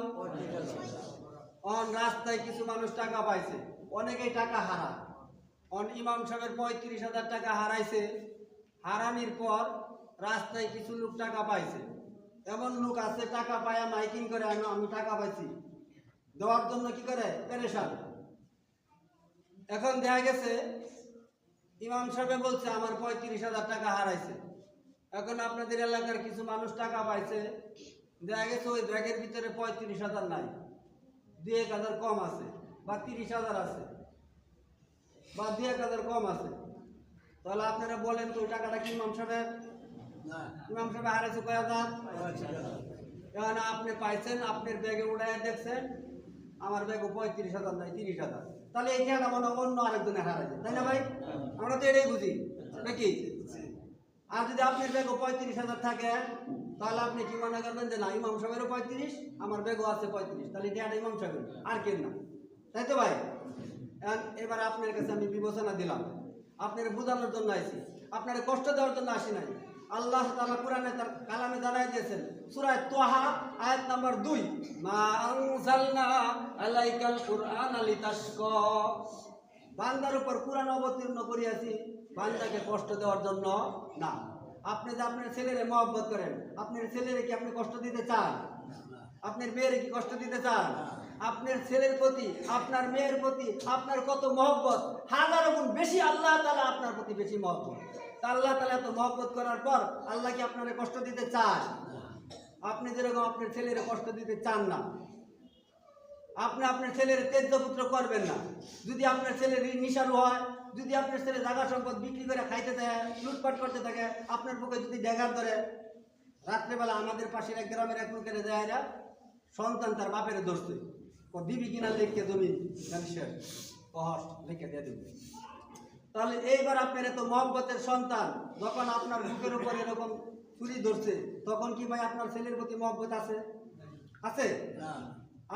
রাস্তায় কিছু মানুষ টাকা পাইছে, অনেকেই টাকা হারা। ইমাম সাহেবের 35,000 টাকা হারাইছে, হারানির পর রাস্তায় কিছু লোক টাকা পাইছে। এমন লোক আছে টাকা পায়া মাইকিং করে আমি টাকা পাইছি দেওয়ার জন্য কি করে পেরেশান। এখন দেখা গেছে ইমাম সাহেব বলছে আমার 35,000 টাকা হারাইছে। এখন আপনাদের এলাকার কিছু মানুষ টাকা পাইছে, দেখা গেছে ওই ব্যাগের ভিতরে 35,000 নাই, 2,000 কম আছে, বা 30,000 আছে, বা 2,000 কম আছে। তাহলে আপনারা বলেন তো ওই টাকাটা কি ইমাম সাহেবের? ইমাম সাহেব হারাইছে কয় হাজার? এখন আপনি পাইছেন, আপনার ব্যাগে উড়াই দেখছেন আমার ব্যাগে 35,000 নাই, 30,000। তাহলে এই টাকা মনে অন্য আরেকজনে হারাইছে, তাই না ভাই? আমরা তো এটাই বুঝি নাকি? আর যদি আপনার ব্যাগে 35,000 থাকে তাহলে আপনি কি মনে করবেন যে না ইমাম সাহেবেরও 35, আমার ব্যাগও আছে 35, তাহলে এটা ইমাম সাহেবের আর কেন না, তাই তো ভাই? এবার আপনার কাছে আমি বিবেচনা দিলাম, আপনার বোঝানোর জন্য আইছি, আপনার কষ্ট দেওয়ার জন্য আসি নাই। আল্লাহ তাআলা কোরআনে তার কালামে জানাই দিয়েছেন, সূরা তাহা আয়াত নাম্বার 2, মা আনজালনা আলাইকাল কুরআনা লিতাশকা, বান্দার উপর কোরআন অবতীর্ণ করিয়াছি বান্দাকে কষ্ট দেওয়ার জন্য না। আপনি যে আপনার ছেলেরে মহব্বত করেন, আপনার ছেলেরে কি আপনি কষ্ট দিতে চান? আপনার মেয়ের কি কষ্ট দিতে চান? আপনার ছেলের প্রতি, আপনার মেয়ের প্রতি আপনার কত মহব্বত, হাজারো গুণ বেশি আল্লাহ তাআলা আপনার প্রতি বেশি মহব্বত। তা আল্লাহ তাআলা এত মহব্বত করার পর আল্লাহ কি আপনার কষ্ট দিতে চান? আপনি যেরকম আপনার ছেলের কষ্ট দিতে চান না, আপনি আপনার ছেলের তেজপুত্র করবেন না। যদি আপনার ছেলের নিশারু হয়, যদি আপনার ছেলে জায়গা সম্পদ বিক্রি করে খাইতে থাকে, লুটপাট করতে থাকে, আপনার বুকে যদি ড্যাগার ধরে, রাত্রেবেলা আমাদের পাশের এক গ্রামের এক লোকের যায় সন্তান তার বাপের ধরছে, বিবি কিনা লিখে জমি লিখে দিয়ে দেবে। তাহলে এইবার আপনার এত মহব্বতের সন্তান যখন আপনার বুকের উপর এরকম ছুরি ধরছে, তখন কি ভাই আপনার ছেলের প্রতি মহব্বত আছে? আছে?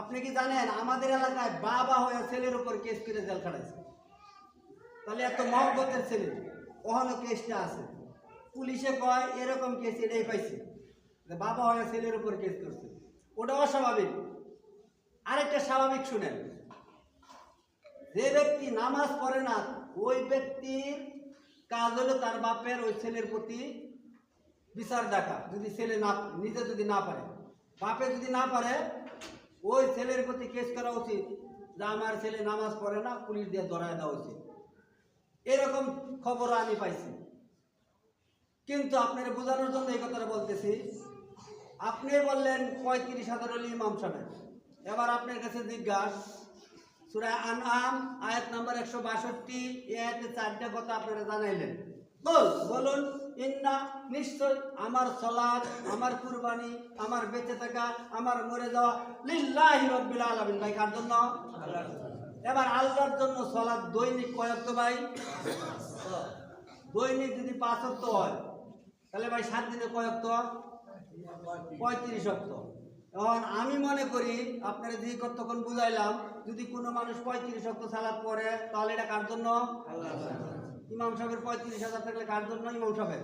আপনি কি জানেন আমাদের এলাকায় বাবা হয়ে ছেলের উপর কেস করে জেল খাটাইছে? তাহলে এত মহব্বতের ছেলে, ওখানে কেসটা আছে, পুলিশে কয় এরকম কেস এটাই পাইছে যে বাবা হয়ে ছেলের উপর কেস করছে, ওটা অস্বাভাবিক। আরেকটা স্বাভাবিক শুনেন, যে ব্যক্তি নামাজ পড়ে না ওই ব্যক্তির কাজ হলো তার বাপের ওই ছেলের প্রতি বিচার ডাকা। যদি ছেলে না নিজে যদি না পারে, বাপে যদি না পারে, ওই ছেলের প্রতি কেস করা উচিত যে আমার ছেলে নামাজ পড়ে না, পুলিশ দিয়ে ধরায় দেওয়া উচিত। এরকম খবর আমি পাইছি। কিন্তু আপনার বোঝানোর জন্য এই কথাটা বলতেছি, আপনি বললেন 35,000 হল ইমাম সাহেব। এবার আপনার কাছে জিজ্ঞাসা, সূরা আনআম আয়াত নাম্বার 162, এই আয়াতে 4টা কথা আপনারা জানাইলেন। বলুন, ইন্না নিশ্চয় আমার সালাত, আমার কুরবানি, আমার বেঁচে থাকা, আমার মরে যাওয়া লিল্লাহি রাব্বিল আলামিন। ভাই কার জন্য? এবার আল্লাহর জন্য সালাত দৈনিক কয় ওয়াক্ত ভাই? দৈনিক যদি 5 ওয়াক্ত হয় তাহলে ভাই 7 দিনে কয় ওয়াক্ত? 35 ওয়াক্ত। এখন আমি মনে করি আপনারা যে কতক্ষণ বুঝাইলাম, যদি কোনো মানুষ 35 ওয়াক্ত সালাত পড়ে তাহলে এটা কার জন্য? ইমাম সাহেবের 35,000 থাকলে কার জন্য? ইমাম সাহেবের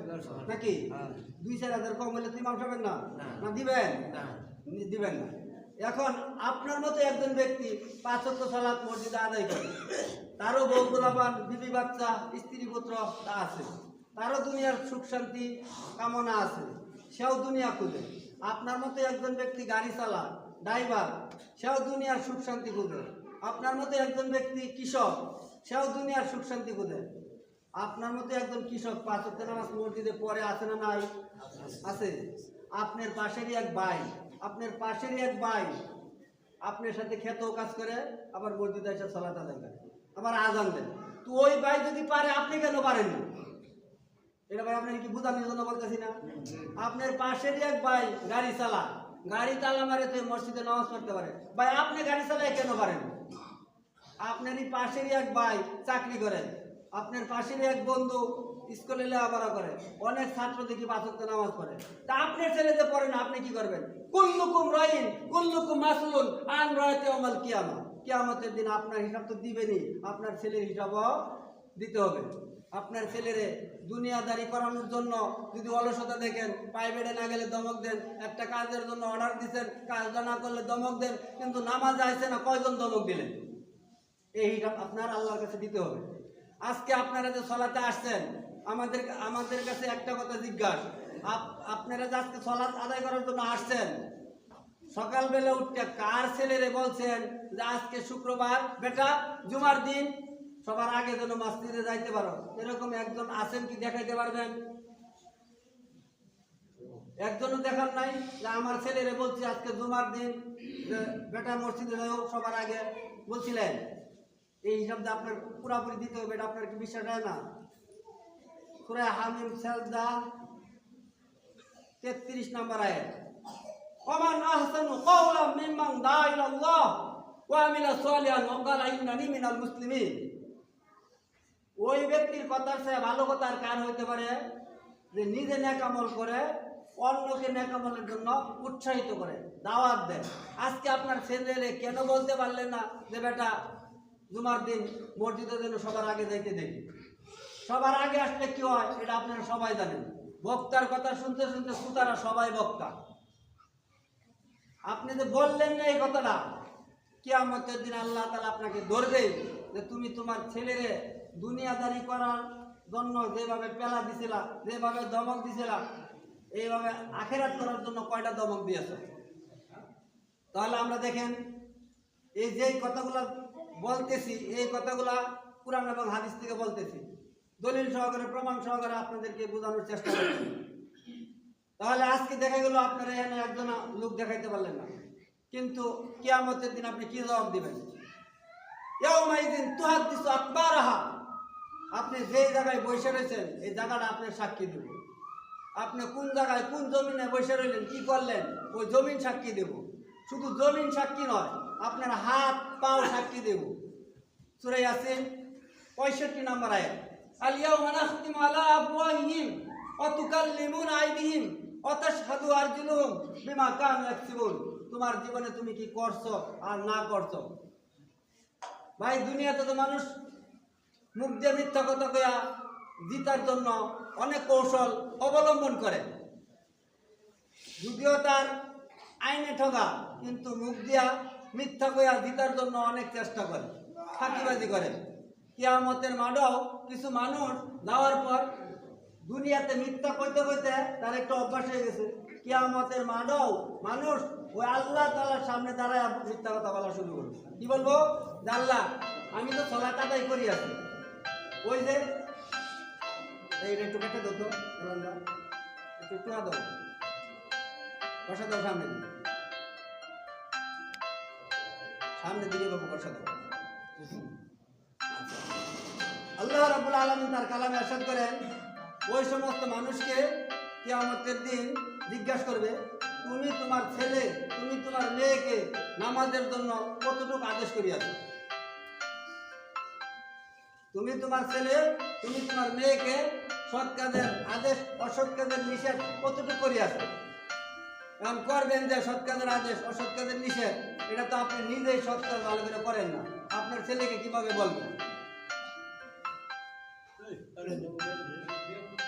নাকি? 2-4,000 কম হলে তো ইমাম সাহেবের না? না দিবেন? দিবেন না। এখন আপনার মতো একজন ব্যক্তি 5 ওয়াক্ত সালাত মসজিদে আদায় করে, তারও বউ গোলাপান, বিবি বাচ্চা, স্ত্রী পুত্র তা আছে, তারও দুনিয়ার সুখ শান্তি কামনা আছে, সেও দুনিয়া খুঁজে। আপনার মতো একজন ব্যক্তি গাড়ি চালা, ড্রাইভার, সেও দুনিয়ার সুখ শান্তি খুঁজে। আপনার মতো একজন ব্যক্তি কৃষক, সেও দুনিয়ার সুখ শান্তি খুঁজে। আপনার মতো একজন কৃষক 5 ওয়াক্ত নামাজ মসজিদে পড়ে আছে না নাই? আছে। আপনার পাশেরই এক ভাই, আপনার পাশেরই এক ভাই আপনার সাথে খেতেও কাজ করে, আবার মসজিদে এসে সালাত আদায় করে, আবার আজান দেন। তো ওই ভাই যদি পারে, আপনি কেন পারেন না? এটা ভাই আপনার কি বুঝানোর জন্য বলতেছি না? আপনার পাশেরই এক ভাই গাড়ি চালা, গাড়ি তালা মারে তো মসজিদে নামাজ পড়তে পারে, ভাই আপনি গাড়ি চালায় কেন পারেন? আপনারই পাশেরই এক ভাই চাকরি করেন, আপনার পাশেরই এক বন্ধু স্কুলে লেখাপড়া করে, অনেক ছাত্র দেখি 5 ওয়াক্ত নামাজ পড়ে, তা আপনার ছেলে যে পড়ে না, আপনি কি করবেন? কুল্লুকুম রাইন কুল্লুকুম মাসউলুন আন রায়াতি ইয়াউমাল কিয়ামা, কিয়ামতের দিন আপনার হিসাব তো দিবেনই, আপনার ছেলের হিসাবও দিতে হবে। আপনার ছেলেরে দুনিয়াদারি করানোর জন্য যদি অলসতা দেখেন, প্রাইভেটে না গেলে দমক দেন, একটা কাজের জন্য অর্ডার দিচ্ছেন, কাজটা না করলে দমক দেন, কিন্তু নামাজ আসছে না, কয়জন দমক দিলেন? এই হিসাব আপনার আল্লাহর কাছে দিতে হবে। আজকে আপনারা যে সলাতে আসছেন, আমাদের কাছে একটা কথা জিজ্ঞাসা, আপনারা যে আজকে সলাত আদায় করার জন্য আসছেন, সকালবেলা উঠতে কার ছেলেরে বলছেন যে আজকে শুক্রবার, বেটা জুমার দিন সবার আগে যেন মসজিদে যাইতে পারো? এরকম একজন আছেন কি? দেখাইতে পারবেন? একজনও দেখার নাই যে আমার ছেলেরে বলছি আজকে জুমার দিন যে বেটা মসজিদে যাও সবার আগে, বলছিলেন? এই হিসাবে আপনার পুরাপুরি দিতে হবে, এটা আপনার কি বিশ্বাস হয় না? সূরা হামিম সাজদা 33 নম্বর আয়াত, ওমান আহসানু কাওলাম মিম্মান দাআ ইলাল্লাহ ওয়া আমিলা সালিহান ওয়া ক্বালা ইন্নানি মিনাল মুসলিমিন। ওই ব্যক্তির কথার চেয়ে ভালো কথা আর কার হইতে পারে? যে নিজে নেক আমল করে, অন্যকে নেক আমলের জন্য উৎসাহিত করে, দাওয়াত দেয়। আজকে আপনার ছেলেরে কেন বলতে পারলেন না যে বেটা জুমার দিন মসজিদের জন্য সবার আগে যাইতে দেখি? সবার আগে আসলে কি হয় এটা আপনারা সবাই জানেন। বক্তার কথা শুনতে শুনতে শ্রোতারা সবাই বক্তা। আপনি যে বললেন না এই কথাটা, কিয়ামতের দিন আল্লাহ তাআলা আপনাকে ধরবে যে তুমি তোমার ছেলেরে দুনিয়াদারি করার জন্য যেভাবে পেলা দিছিলা, যেভাবে দমক দিছিলা, এইভাবে আখিরাত করার জন্য কয়টা দমক দিয়েছে? তাহলে আমরা দেখেন, এই যে কথাগুলা বলতেছি, এই কথাগুলা কুরআন এবং হাদিস থেকে বলতেছি, দলিল সহকারে, প্রমাণ সহকারে আপনাদেরকে বোঝানোর চেষ্টা করছি। তাহলে আজকে দেখা গেল আপনারা এখানে একজন লোক দেখাইতে পারলেন না, কিন্তু কিয়ামতের দিন আপনি কি জবাব দিবেন? ইয়াউমাইযিন তুহাদ্দিসু আকবারাহা, আপনি যে জায়গায় বসে রয়েছেন এই জায়গাটা আপনার সাক্ষী দেব। আপনি কোন জায়গায় কোন জমিনে বসে রইলেন, কি করলেন, ওই জমিন সাক্ষী দেব। শুধু জমিন সাক্ষী নয়, আপনার হাত পাও সাক্ষী দেব। সূরা ইয়াসিন 65 নম্বর আয়াত, আল ইয়াউমা নাখতিমু আলা আফওয়াহিহিম ওয়া তুকাল্লিমুনা আইদিহিম ওয়া তাশহাদু আরজুলুহুম বিমা কানু ইয়াকসিবুন। তোমার জীবনে তুমি কি করছো আর না করছো। ভাই দুনিয়াতে তো মানুষ মুখ দিয়ে মিথ্যা কথা কয়া জিতার জন্য অনেক কৌশল অবলম্বন করে, যদিও তার আইনে ঠগা, কিন্তু মুখ দিয়া মিথ্যা কয়া জিতার জন্য অনেক চেষ্টা করে, ফাঁকিবাজি করে। কিয়ামতের মাঠেও কিছু মানুষ যাওয়ার পর দুনিয়াতে মিথ্যা কইতে কইতে তার একটা অভ্যাস হয়ে গেছে, কিয়ামতের মাঠেও মানুষ ওই আল্লাহ তাআলার সামনে দাঁড়ায় মিথ্যা কথা বলা শুরু করবে। কি বলবো? আল্লাহ আমি তো সালাত আদায় করি আছি, ওই যে এইটা একটু কেটে দাও তো, একটু টুয়া দাও, বসা দাও সামনে দিকে, সামনে দিকে বাবু বসা দাও। আল্লাহ রাব্বুল আলামিন তার কালামে ইরশাদ করেন, ওই সমস্ত মানুষকে কিয়ামতের দিন জিজ্ঞাসা করবে, তুমি তোমার ছেলে, তুমি তোমার মেয়েকে নামাজের জন্য কতটুকু আদেশ করিয়াছো? তুমি তোমার ছেলে, তুমি তোমার মেয়েকে সৎ কাজের আদেশ, অসৎ কাজের নিষেধ কতটুকু করিয়াছো? কারণ করবেন যে সৎ কাজের আদেশ, অসৎ কাজের নিষেধ, এটা তো আপনি নিজেই সৎ কাজ ভালো করে করেন না, আপনার ছেলেকে কিভাবে বলবেন?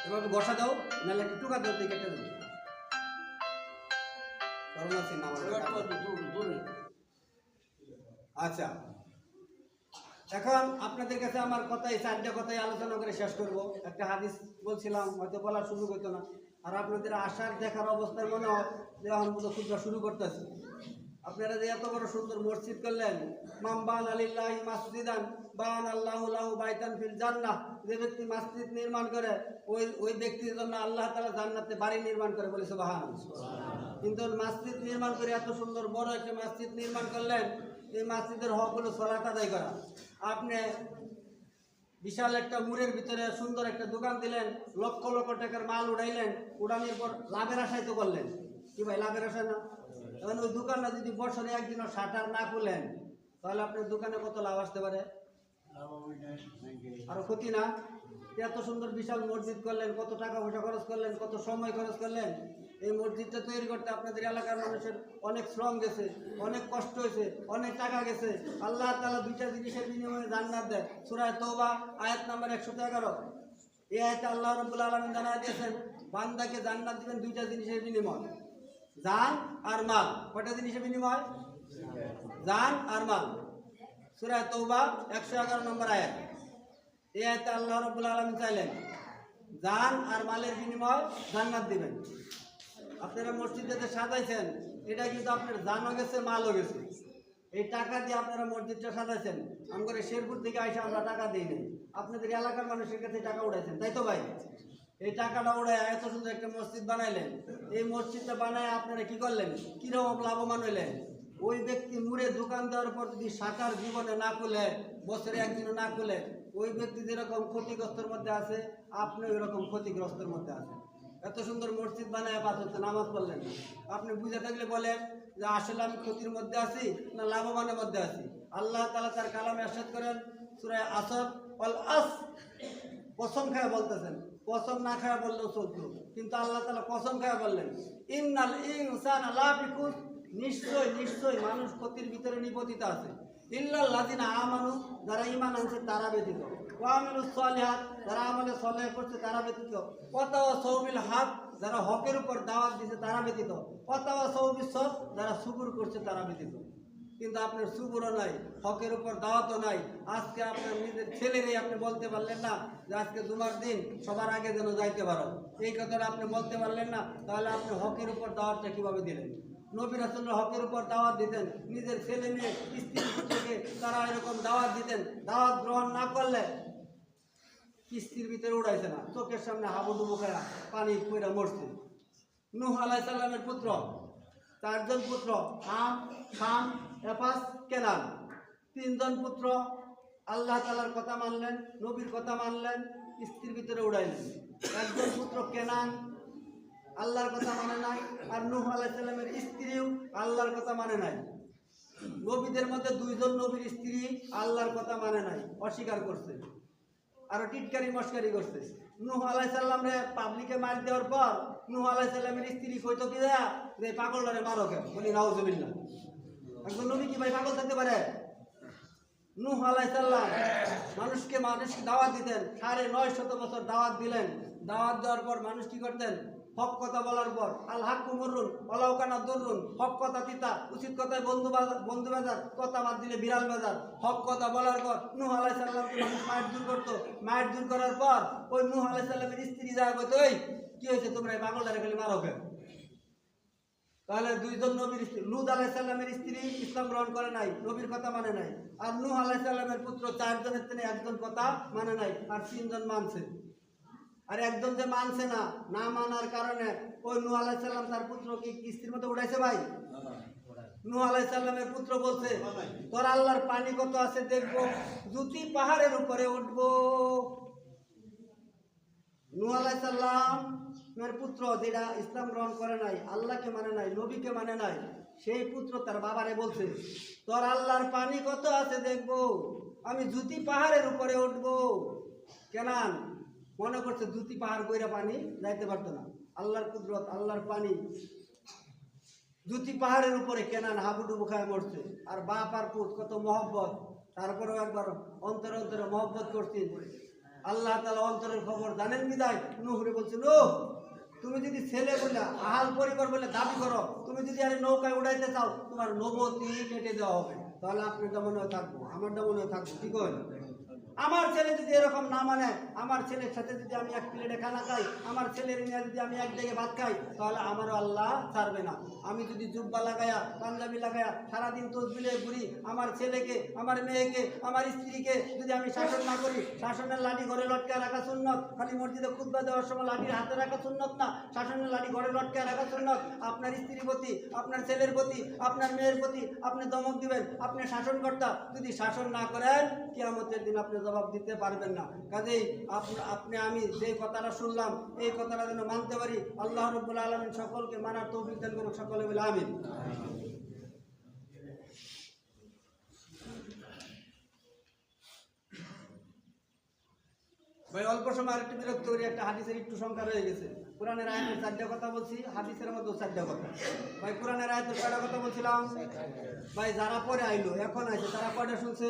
এভাবে বসা দাও, নাহলে একটু টুকা দাও, কেটে দেবো। আচ্ছা, এখন আপনাদের কাছে আমার কথাই 4টা কথাই আলোচনা করে শেষ করব। একটা হাদিস বলছিলাম, হয়তো বলার সুযোগ হতো না, আর আপনাদের আশার দেখার অবস্থায় মনে হয় যে এখন মতো খুতবা শুরু করতেছি। আপনারা যে এত বড় সুন্দর মসজিদ করলেন, মান বানা লিল্লাহি মাসজিদান বানা আল্লাহু লাহু বাইতান ফিল জান্নাহ, যে ব্যক্তি মসজিদ নির্মাণ করে ওই ব্যক্তির জন্য আল্লাহ তাআলা জান্নাতে বাড়ি নির্মাণ করে, বলে সুবহানাল্লাহ। কিন্তু মসজিদ নির্মাণ করে এত সুন্দর বড় একটা মসজিদ নির্মাণ করলেন, এই মসজিদের হক হলো সালাত আদায় করা। আপনি বিশাল একটা মুড়ের ভিতরে সুন্দর একটা দোকান দিলেন, লক্ষ লক্ষ টাকার মাল উড়াইলেন, উড়ানোর পর লাভের আশায় তো করলেন, কি ভাই লাভের আশায় না? এখন ওই দোকানটা যদি বছরে একদিনও শাটার না খুলেন তাহলে আপনার দোকানে কত লাভ আসতে পারে? আরো ক্ষতি না? এত সুন্দর বিশাল মসজিদ করলেন, কত টাকা পয়সা খরচ করলেন, কত সময় খরচ করলেন। এই মসজিদটা তৈরি করতে আপনাদের এলাকার মানুষের অনেক শ্রম গেছে, অনেক কষ্ট হয়েছে, অনেক টাকা গেছে। আল্লাহ তাআলা দুইটা জিনিসের বিনিময়ে জান্নাত দেয়। সূরা তওবা আয়াত নাম্বার 111। এই আয়াতে আল্লাহ রাব্বুল আলামিন জানায় দিয়েছেন বান্দাকে জান্নাত দিবেন দুইটা জিনিসের বিনিময়, জান আর মাল। কয়টা জিনিসের বিনিময়? জান আর মাল। সূরা তওবা 111 নম্বর আয়াত। এই আয়াতে আল্লাহ রাব্বুল আলামিন চাইলেন জান আর মালের বিনিময় জান্নাত দিবেন। আপনারা মসজিদে যে সাজাইছেন এটা কিন্তু আপনার জানও গেছে, মালও গেছে। এই টাকা দিয়ে আপনারা মসজিদটা সাজাইছেন, আমরা শেরপুর থেকে আইসা আমরা টাকা দিই নাই, আপনাদের এলাকার মানুষের কাছে টাকা উঠাইছেন, তাই তো ভাই? এই টাকাটা উড়ায় এত সুন্দর একটা মসজিদ বানাইলেন। এই মসজিদটা বানায় আপনারা কি করলেন? কিরকম লাভবান হইলেন? ওই ব্যক্তি মুড়ে দোকান দেওয়ার পর যদি শাটার জীবনে না খুলে, বছরে একদিনও না খুলে, ওই ব্যক্তি যেরকম ক্ষতিগ্রস্তের মধ্যে আছে আপনি ওই রকম ক্ষতিগ্রস্তের মধ্যে আছেন। এত সুন্দর মসজিদ বানায় 5 ওয়াক্ত নামাজ পড়লেন, আপনি বুঝে থাকলে বলেন যে আসলে আমি ক্ষতির মধ্যে আছি না লাভবানের মধ্যে আছি? আল্লাহ তাআলা তার কালামে ইরশাদ করেন সূরা আসর, ওয়াল আসর, কসম খায় বলতেছেন, কসম না খায় বললেও চলতো, কিন্তু আল্লাহ তাআলা কসম খায় বললেন ইন্নাল ইনসানা লাফি খুসর, নিশ্চয় নিশ্চয় মানুষ ক্ষতির ভিতরে নিপতিত আছে। ইল্লাল লাযিনা আমানু, যারা ঈমান আনছে তারা ব্যতীত, ওয়া আমিলুস সালিহাত, যারা আমলে সালেহ করছে তারা ব্যতীত, ওয়া তাওয়াসাউ বিল হক, যারা হকের উপর দাওয়াত দিছে তারা ব্যতীত, ওয়া তাওয়াসাউ বিস সবর, যারা সবর করছে তারা ব্যতীত। কিন্তু আপনার সুবরও নাই, হকের উপর দাওয়াতও নাই। আজকে আপনার নিজের ছেলেরই আপনি বলতে পারলেন না যে আজকে জুমার দিন সবার আগে যেন যাইতে পারো, এই কথাটা আপনি বলতে পারলেন না, তাহলে আপনি হকের উপর দাওয়াতটা কিভাবে দিলেন? নবী রাসূলুল্লাহ হকের উপর দাওয়াত দিতেন, নিজের ছেলে মেয়ে স্ত্রী পুত্রকে তারা এরকম দাওয়াত দিতেন। দাওয়াত গ্রহণ না করলে কিস্তির ভিতরে উড়াইছে না, চোখের সামনে হাবুডুবু খায়া পানি পইরা মরছে। নূহ আলাইহিস সালামের পুত্র, 4 জন পুত্র, হাম, শাম, এফাস, কেনান, 3 জন পুত্র আল্লাহ তাআলার কথা মানলেন, নবীর কথা মানলেন, স্ত্রীর ভিতরে উড়াইলেন। 1 জন পুত্র কেনান আল্লাহর কথা মানে নাই, আর নূহ আলাইহিস সালামের স্ত্রীও আল্লাহর কথা মানে নাই। নবীদের মধ্যে 2 জন নবীর স্ত্রী আল্লাহর কথা মানে নাই, অস্বীকার করছে, আর টিটকারি মস্কারি করছে। নূহ আলাইহিস সালামরে পাবলিকে মার দেওয়ার পর নূহ আলাইহিস সালামের স্ত্রী কইতো কি দেয়া যে পাগলটারে মারো কেন? বলি নাউজুবিল্লাহ। একজন নবী কি ভাই পাগল থাকতে পারে? নূহ আলাইহিস সালাম মানুষকে দাওয়াত দিতেন, 950 বছর দাওয়াত দিলেন। দাওয়াত দেওয়ার পর মানুষ কি করতেন? হক কথা বলার পর আল হাক্কু মুররুন ওয়ালাউ কানা দুররুন, হক কথা তিতা, উচিত কথায় বন্ধু বাজার, কথা বাদ দিলে বিড়াল বাজার। হক কথা বলার পর নূহ আলাইহিস সালামকে মানুষ মায়ের দূর করতো। মায়ের দূর করার পর ওই নূহ আলাইহিস সালামের স্ত্রী যা কইতো, এই কি হয়েছে তোমরা এই পাগলটারে খালি মারো কেন? তাহলে 2 জন নবীর স্ত্রী, লূত আলাইহিস সালামের স্ত্রী ইসলাম গ্রহণ করে নাই, নবীর কথা মানে নাই। আর নূহ আলাইহিস সালামের পুত্র 4 জনের থেকে 1 জন কথা মানে নাই, আর 3 জন মানছে। আর 1 জন যে মানছে না, না মানার কারণে ওই নূহ আলাইহিস সালাম তার পুত্রকে কিস্তির মতো উঠাইছে ভাই। নূহ আলাইহিস সালামের পুত্র বলছে তোর আল্লাহর পানি কত আছে দেখবো, যদি পাহাড়ের উপরে উঠবো। নূহ আলাইহিস সালামের পুত্র যেটা ইসলাম গ্রহণ করে নাই, আল্লাহকে মানে নাই, নবীকে মানে নাই, সেই পুত্র তার বাবারে বলছে তোর আল্লাহর পানি কত আছে দেখবো, আমি জুতি পাহাড়ের উপরে উঠবো। কেনান মনে করছে জুতি পাহাড় কইরা পানি যাইতে পারতো না, আল্লাহর কুদরত, আল্লাহর পানি। জুতি পাহাড়ের উপরে কেনান হাবুডুবু খায় মরছে। আর বাপ আর পুত কত মহব্বত, তারপরেও একবার অন্তরে অন্তরে মহব্বত করছেন। আল্লাহ তাআলা অন্তরের খবর জানেন বিদায় নূহরে বলছে, নূহ তুমি যদি ছেলে বলে আহাল পরিবার বলে দাবি করো, তুমি যদি আরে নৌকায় উড়াইতে চাও, তোমার নবুয়তি কেটে দেওয়া হবে। তাহলে আপনারটা মনে হয় থাকবো, আমারটা মনে হয় থাকবো, ঠিক হয়? আমার ছেলে যদি এরকম না মানে, আমার ছেলের সাথে যদি আমি এক প্লেটে খানা খাই, আমার ছেলের নিয়ে যদি আমি এক জায়গায় ভাত খাই, তাহলে আমারও আল্লাহ ছাড়বে না। আমি যদি জুব্বা লাগায়া পাঞ্জাবি লাগায়া সারাদিন তসবিলে ঘুরি, আমার ছেলেকে, আমার মেয়েকে, আমার স্ত্রীকে যদি আমি শাসন না করি, শাসনের লাঠি ঘরে লটকায় রাখা সুন্নত। খালি মসজিদে খুতবা দেওয়ার সময় লাঠির হাতে রাখা সুন্নত না, শাসনের লাঠি ঘরে লটকায় রাখা সুন্নত। আপনার স্ত্রীর প্রতি, আপনার ছেলের প্রতি, আপনার মেয়ের প্রতি আপনি দমক দিবেন, আপনি শাসনকর্তা। যদি শাসন না করেন, কিয়ামতের দিন আপনি জবাব দিতে পারবেন না। কাজেই আপনি আমি যে কথাটা শুনলাম, এই কথাটা যেন মানতে পারি। আল্লাহ রাব্বুল আলামিন সকলকে মানার তৌফিক দান করুন। সকলে বলে আমিন। ভাই অল্প সময় আরেকটু বিরক্ত করি, একটা হাদিসের একটু সংখ্যা রয়ে গেছে। কোরআনের আয়াতের 4টা কথা বলছি, হাদিসের মধ্যে 4টা কথা। ভাই কোরআনের আয়াতের কয়টা কথা বলছিলাম? ভাই যারা পরে আইলো, এখন আইছে, তারা কয়টা শুনছে?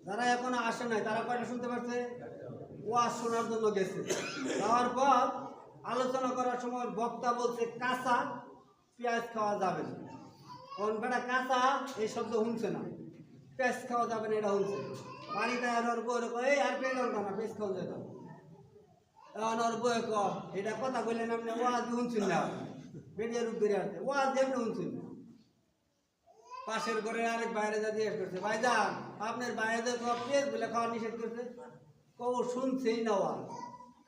যারা এখনো আসে নাই, তারা কয়টা শুনতে পারছে? ওয়াজ শোনার জন্য গেছে। যাওয়ার পর আলোচনা করার সময় বক্তা বলছে কাঁচা পেঁয়াজ খাওয়া যাবে না। কারণ বেটা কাঁচা এই শব্দ শুনছে না, পেঁয়াজ খাওয়া যাবে না এটা শুনছে। বাড়িতে আর বই এই আর পেঁয়াজ না, পেঁয়াজ খাওয়া যেত। এখন ওর বই এটা কথা বললেন আপনি, ওয়াজ শুনছেন না, বেরিয়ে রূপ বেরিয়ে আসছে, ওয়াজ যেমনি শুনছেন। পাশের ঘরে আরেক বাইরে যা জিজ্ঞেস করছে, ভাইজান আপনার বাইরে পেঁয়াজ বলে খাওয়া নিষেধ করছে? কৌ শুনছেই না, ওয়াজ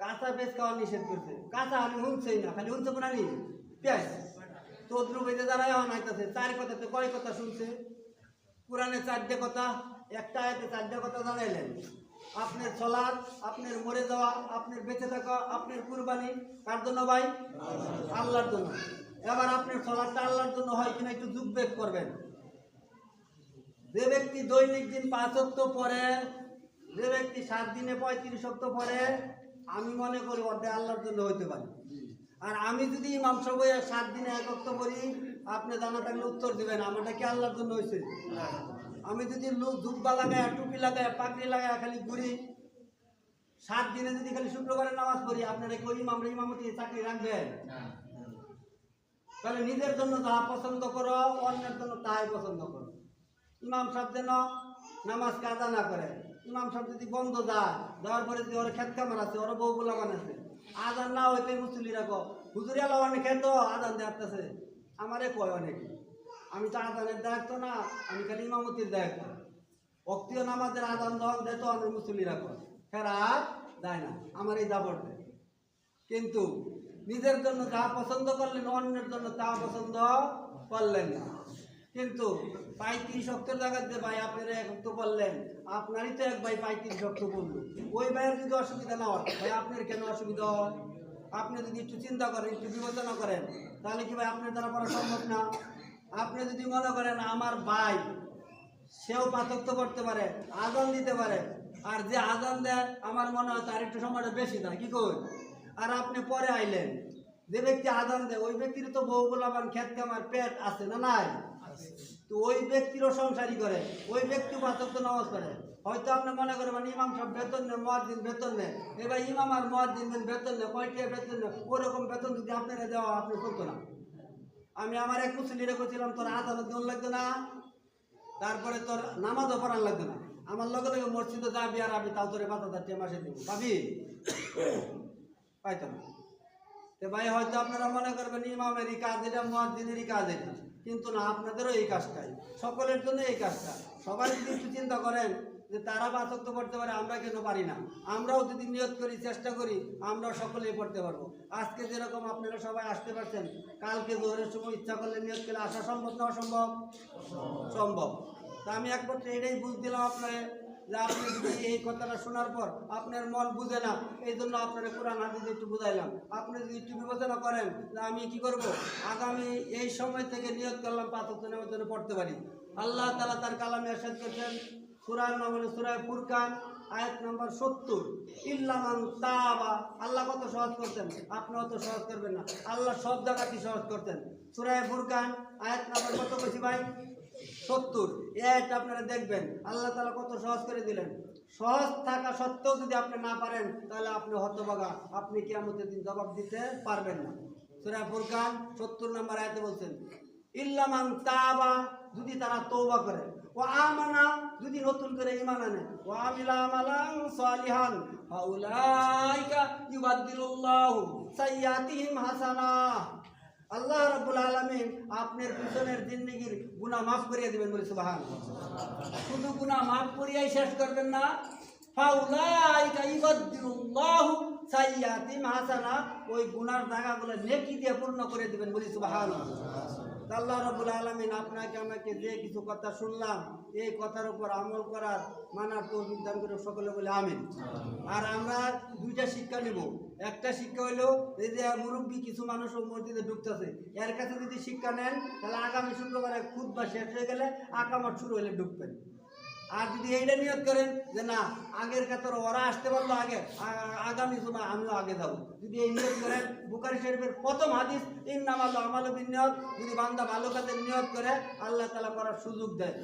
কাঁচা পেঁয়াজ খাওয়া নিষেধ করছে। কাঁচা আমি শুনছেই না, খালি শুনছে কোনা নি পেঁয়াজ। তদ্রু বেঁধে যারা এখন আইতেছে, 4 কথাতে কয় কথা শুনছে? কোরআনে 4টে কথা, একটা আয়াতে 4টে কথা জানাইলেন। আপনার চলার, আপনার মরে যাওয়া, আপনার বেঁচে থাকা, আপনার কুরবানি কার জন্য ভাই? আল্লাহর জন্য। এবার আপনার চলারটা আল্লাহর জন্য হয় কিনা একটু যুগবেগ করবেন। যে ব্যক্তি দৈনিক দিন 5 ওয়াক্ত পড়ে, যে ব্যক্তি 7 দিনে 35 ওয়াক্ত পড়ে, আমি মনে করি ওটা আল্লাহর জন্য হইতে পারে। আর আমি যদি ইমাম সাহেব 7 দিনে 1 ওয়াক্ত পড়ি, আপনি জানা থাকলে উত্তর দিবেন আমারটা কি আল্লাহর জন্য হয়েছে? আমি যদি জুব্বা লাগায়, টুপি লাগায়, পাগড়ি লাগায় খালি ঘুরি, 7 দিনে যদি খালি শুক্রবারে নামাজ পড়ি, আপনারা কি ওই ইমামতি চাকরি রাখবেন? তাহলে নিজের জন্য যাহা পছন্দ করো, অন্যের জন্য তাহাই পছন্দ করো। ইমাম সাহেব যেন নামাজ কাজা না করে। ইমাম সাহেব যদি বন্ধ যায়, যাওয়ার পরে যদি ওরা খেত কামার আছে, ওরা বউগুলা বানাচ্ছে, আজান না হইতে মুসল্লি রাখো, হুজুরি আলো অনেক খেত আজান দেখতেছে, আমারে কয় অনেকে। আমি তো আজানের দায়িত্ব না, আমি খালি ইমামতির দায়িত্ব। অক্তীয় নামাজের আজান যখন দেয় তো আমি মুসল্লি রাখো, ফেরা যায় না, আমার এই দাবর দেয়। কিন্তু নিজের জন্য যা পছন্দ করলেন, অন্যের জন্য তা পছন্দ করলেন না। কিন্তু 35 ওয়াক্তের জায়গাতে ভাই আপনারা 1 ওয়াক্ত বললেন, আপনারই তো এক ভাই 35 ওয়াক্ত বললো, ওই ভাইয়ের যদি অসুবিধা না হয়, ভাই আপনার কেন অসুবিধা হয়? আপনি যদি একটু চিন্তা করেন, একটু বিবেচনা করেন, তাহলে কি ভাই আপনার দ্বারা করা সম্ভব না? আপনি যদি মনে করেন আমার ভাই, সেও 5 ওয়াক্ত করতে পারে, আজান দিতে পারে, আর যে আজান দেয় আমার মনে হয় তার একটু সময়টা বেশি দেয়, কি কই? আর আপনি পরে আইলেন, যে ব্যক্তি আজান দেয় ওই ব্যক্তির তো বউ গোলাবান খেত কামার পেট আছে না নাই? তো ওই ব্যক্তিরও সংসারই করে, ওই ব্যক্তি 5 ওয়াক্ত নামাজ পড়ে। হয়তো আপনি মনে করবেন ইমাম সব বেতন নেয়, মুয়াজ্জিন বেতন নেয়, এবার ইমাম আর মুয়াজ্জিন বেতন নেয়, কয়টা বেতন নেয়, ওরকম বেতন যদি আপনারা দেওয়া আপনি চলতো না। আমি আমার এক মুসলিরে বলছিলাম, তোর আদালত দোল লাগতো না, তারপরে তোর নামাজও পড়ান লাগতো না, আমার লগে লগে মসজিদে যাবি আর আমি তাও তোরে 5,000 মাসে দিব, পাবি? পাইতো না। তো ভাই হয়তো আপনারা মনে করবেন ইমামেরই কাজ এটা, মুয়াজ্জিনেরই কাজ এটা, কিন্তু না, আপনাদেরও এই কাজটাই, সকলের জন্য এই কাজটা। সবাই যদি একটু চিন্তা করেন যে তারা 5 ওয়াক্ত পড়তে পারে, আমরা কেন পারি না? আমরাও যদি নিয়ত করি, চেষ্টা করি, আমরাও সকলেই পড়তে পারবো। আজকে যেরকম আপনারা সবাই আসতে পারছেন, কালকে জোহরের সময় ইচ্ছা করলে নিয়ত করলে আসা সম্ভব না অসম্ভব? সম্ভব। তা আমি একমাত্র এটাই বুঝ দিলাম আপনারা, যে আপনি যদি এই কথাটা শোনার পর আপনার মন বুঝে না, এই জন্য আপনারা কোরআন হাদিস একটু বুঝাইলাম। আপনি যদি একটু বিবেচনা করেন যে আমি কি করব, আগামী এই সময় থেকে নিয়ত করলাম 5 ওয়াক্ত নামাজের জন্য পড়তে পারি। আল্লাহ তাআলা তার কালামে ইরশাদ করেছেন, সূরার নাম হলো সূরা ফুরকান, আয়াত নম্বর 70, ইল্লা মান তাবা। আল্লাহ কত সহজ করতেন, আপনি অত সহজ করবেন না, আল্লাহ সব জায়গাতেই সহজ করতেন। সূরা ফুরকান আয়াত নম্বর কত বেশি ভাই? 70। এই আয়াতটা আপনারা দেখবেন, আল্লাহ তাআলা কত সহজ করে দিলেন। সহজ থাকা সত্ত্বেও যদি আপনি না পারেন, তাহলে আপনি হতভাগা, আপনি কিয়ামতের দিন জবাব দিতে পারবেন না। সূরা ফুরকান 70 নম্বর আয়াতে বলছেন, ইল্লা মান তাবা, যদি তারা তওবা করে, ওয়া আমানা, যদি নতুন করে ঈমান আনে, ওয়া আমিলা আমালান সালিহান ফাউলাইকা ইউবাদদিলুল্লাহু সাইয়্যাতিহিম হাসানাহ। আল্লাহ রাব্বুল আলামিন আপনার পিছনের জিন্দেগির গুনাহ মাফ করিয়ে দিবেন, বলে সুবহানাল্লাহ। শুধু গুনাহ মাফ করিয়াই শেষ করবেন না, ফাউলাইকা ইউবাদদিলুল্লাহু সাইয়্যাতিহিম হাসানাহ, ওই গুনার জায়গাগুলো নেকি দিয়ে পূর্ণ করে দিবেন, বলি সুবহানাল্লাহ। আল্লাহ রাব্বুল আলামিন আপনাকে আমাকে যে কিছু কথা শুনলাম, এই কথার উপর আমল করার মানার তৌফিক দান করে সকলে বলে আমিন। আর আমরা দুইটা শিক্ষা নিব। একটা শিক্ষা হইলো, এই যে মুরব্বী কিছু মানুষ মসজিদে ঢুকতেছে, এর কাছে যদি শিক্ষা নেন তাহলে আগামী শুক্রবারে খুতবা শেষ হয়ে গেলে আকামত শুরু হলে ঢুকবেন। আর যদি এইটা নিয়ত করেন যে না, আগের কাতার ওরা আসতে পারলো আগে, আগামী জুমা আমিও আগে যাবো, যদি এই নিয়ত করেন, বুখারী শরীফের প্রথম হাদিস ইন্নামাল আমালু বিন্নিয়াত, যদি বান্দা ভালো কাজের নিয়ত করে আল্লাহ তাআলা করার সুযোগ দেয়।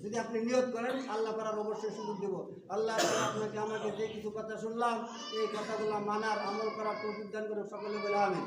যদি আপনি নিয়ত করেন আল্লাহ করার অবশ্যই সুযোগ দেব। আল্লাহ তাআলা আপনাকে আমাকে যে কিছু কথা শুনলাম, এই কথাগুলো মানার আমল করার তৌফিক দান করে সকলে বলে আমিন।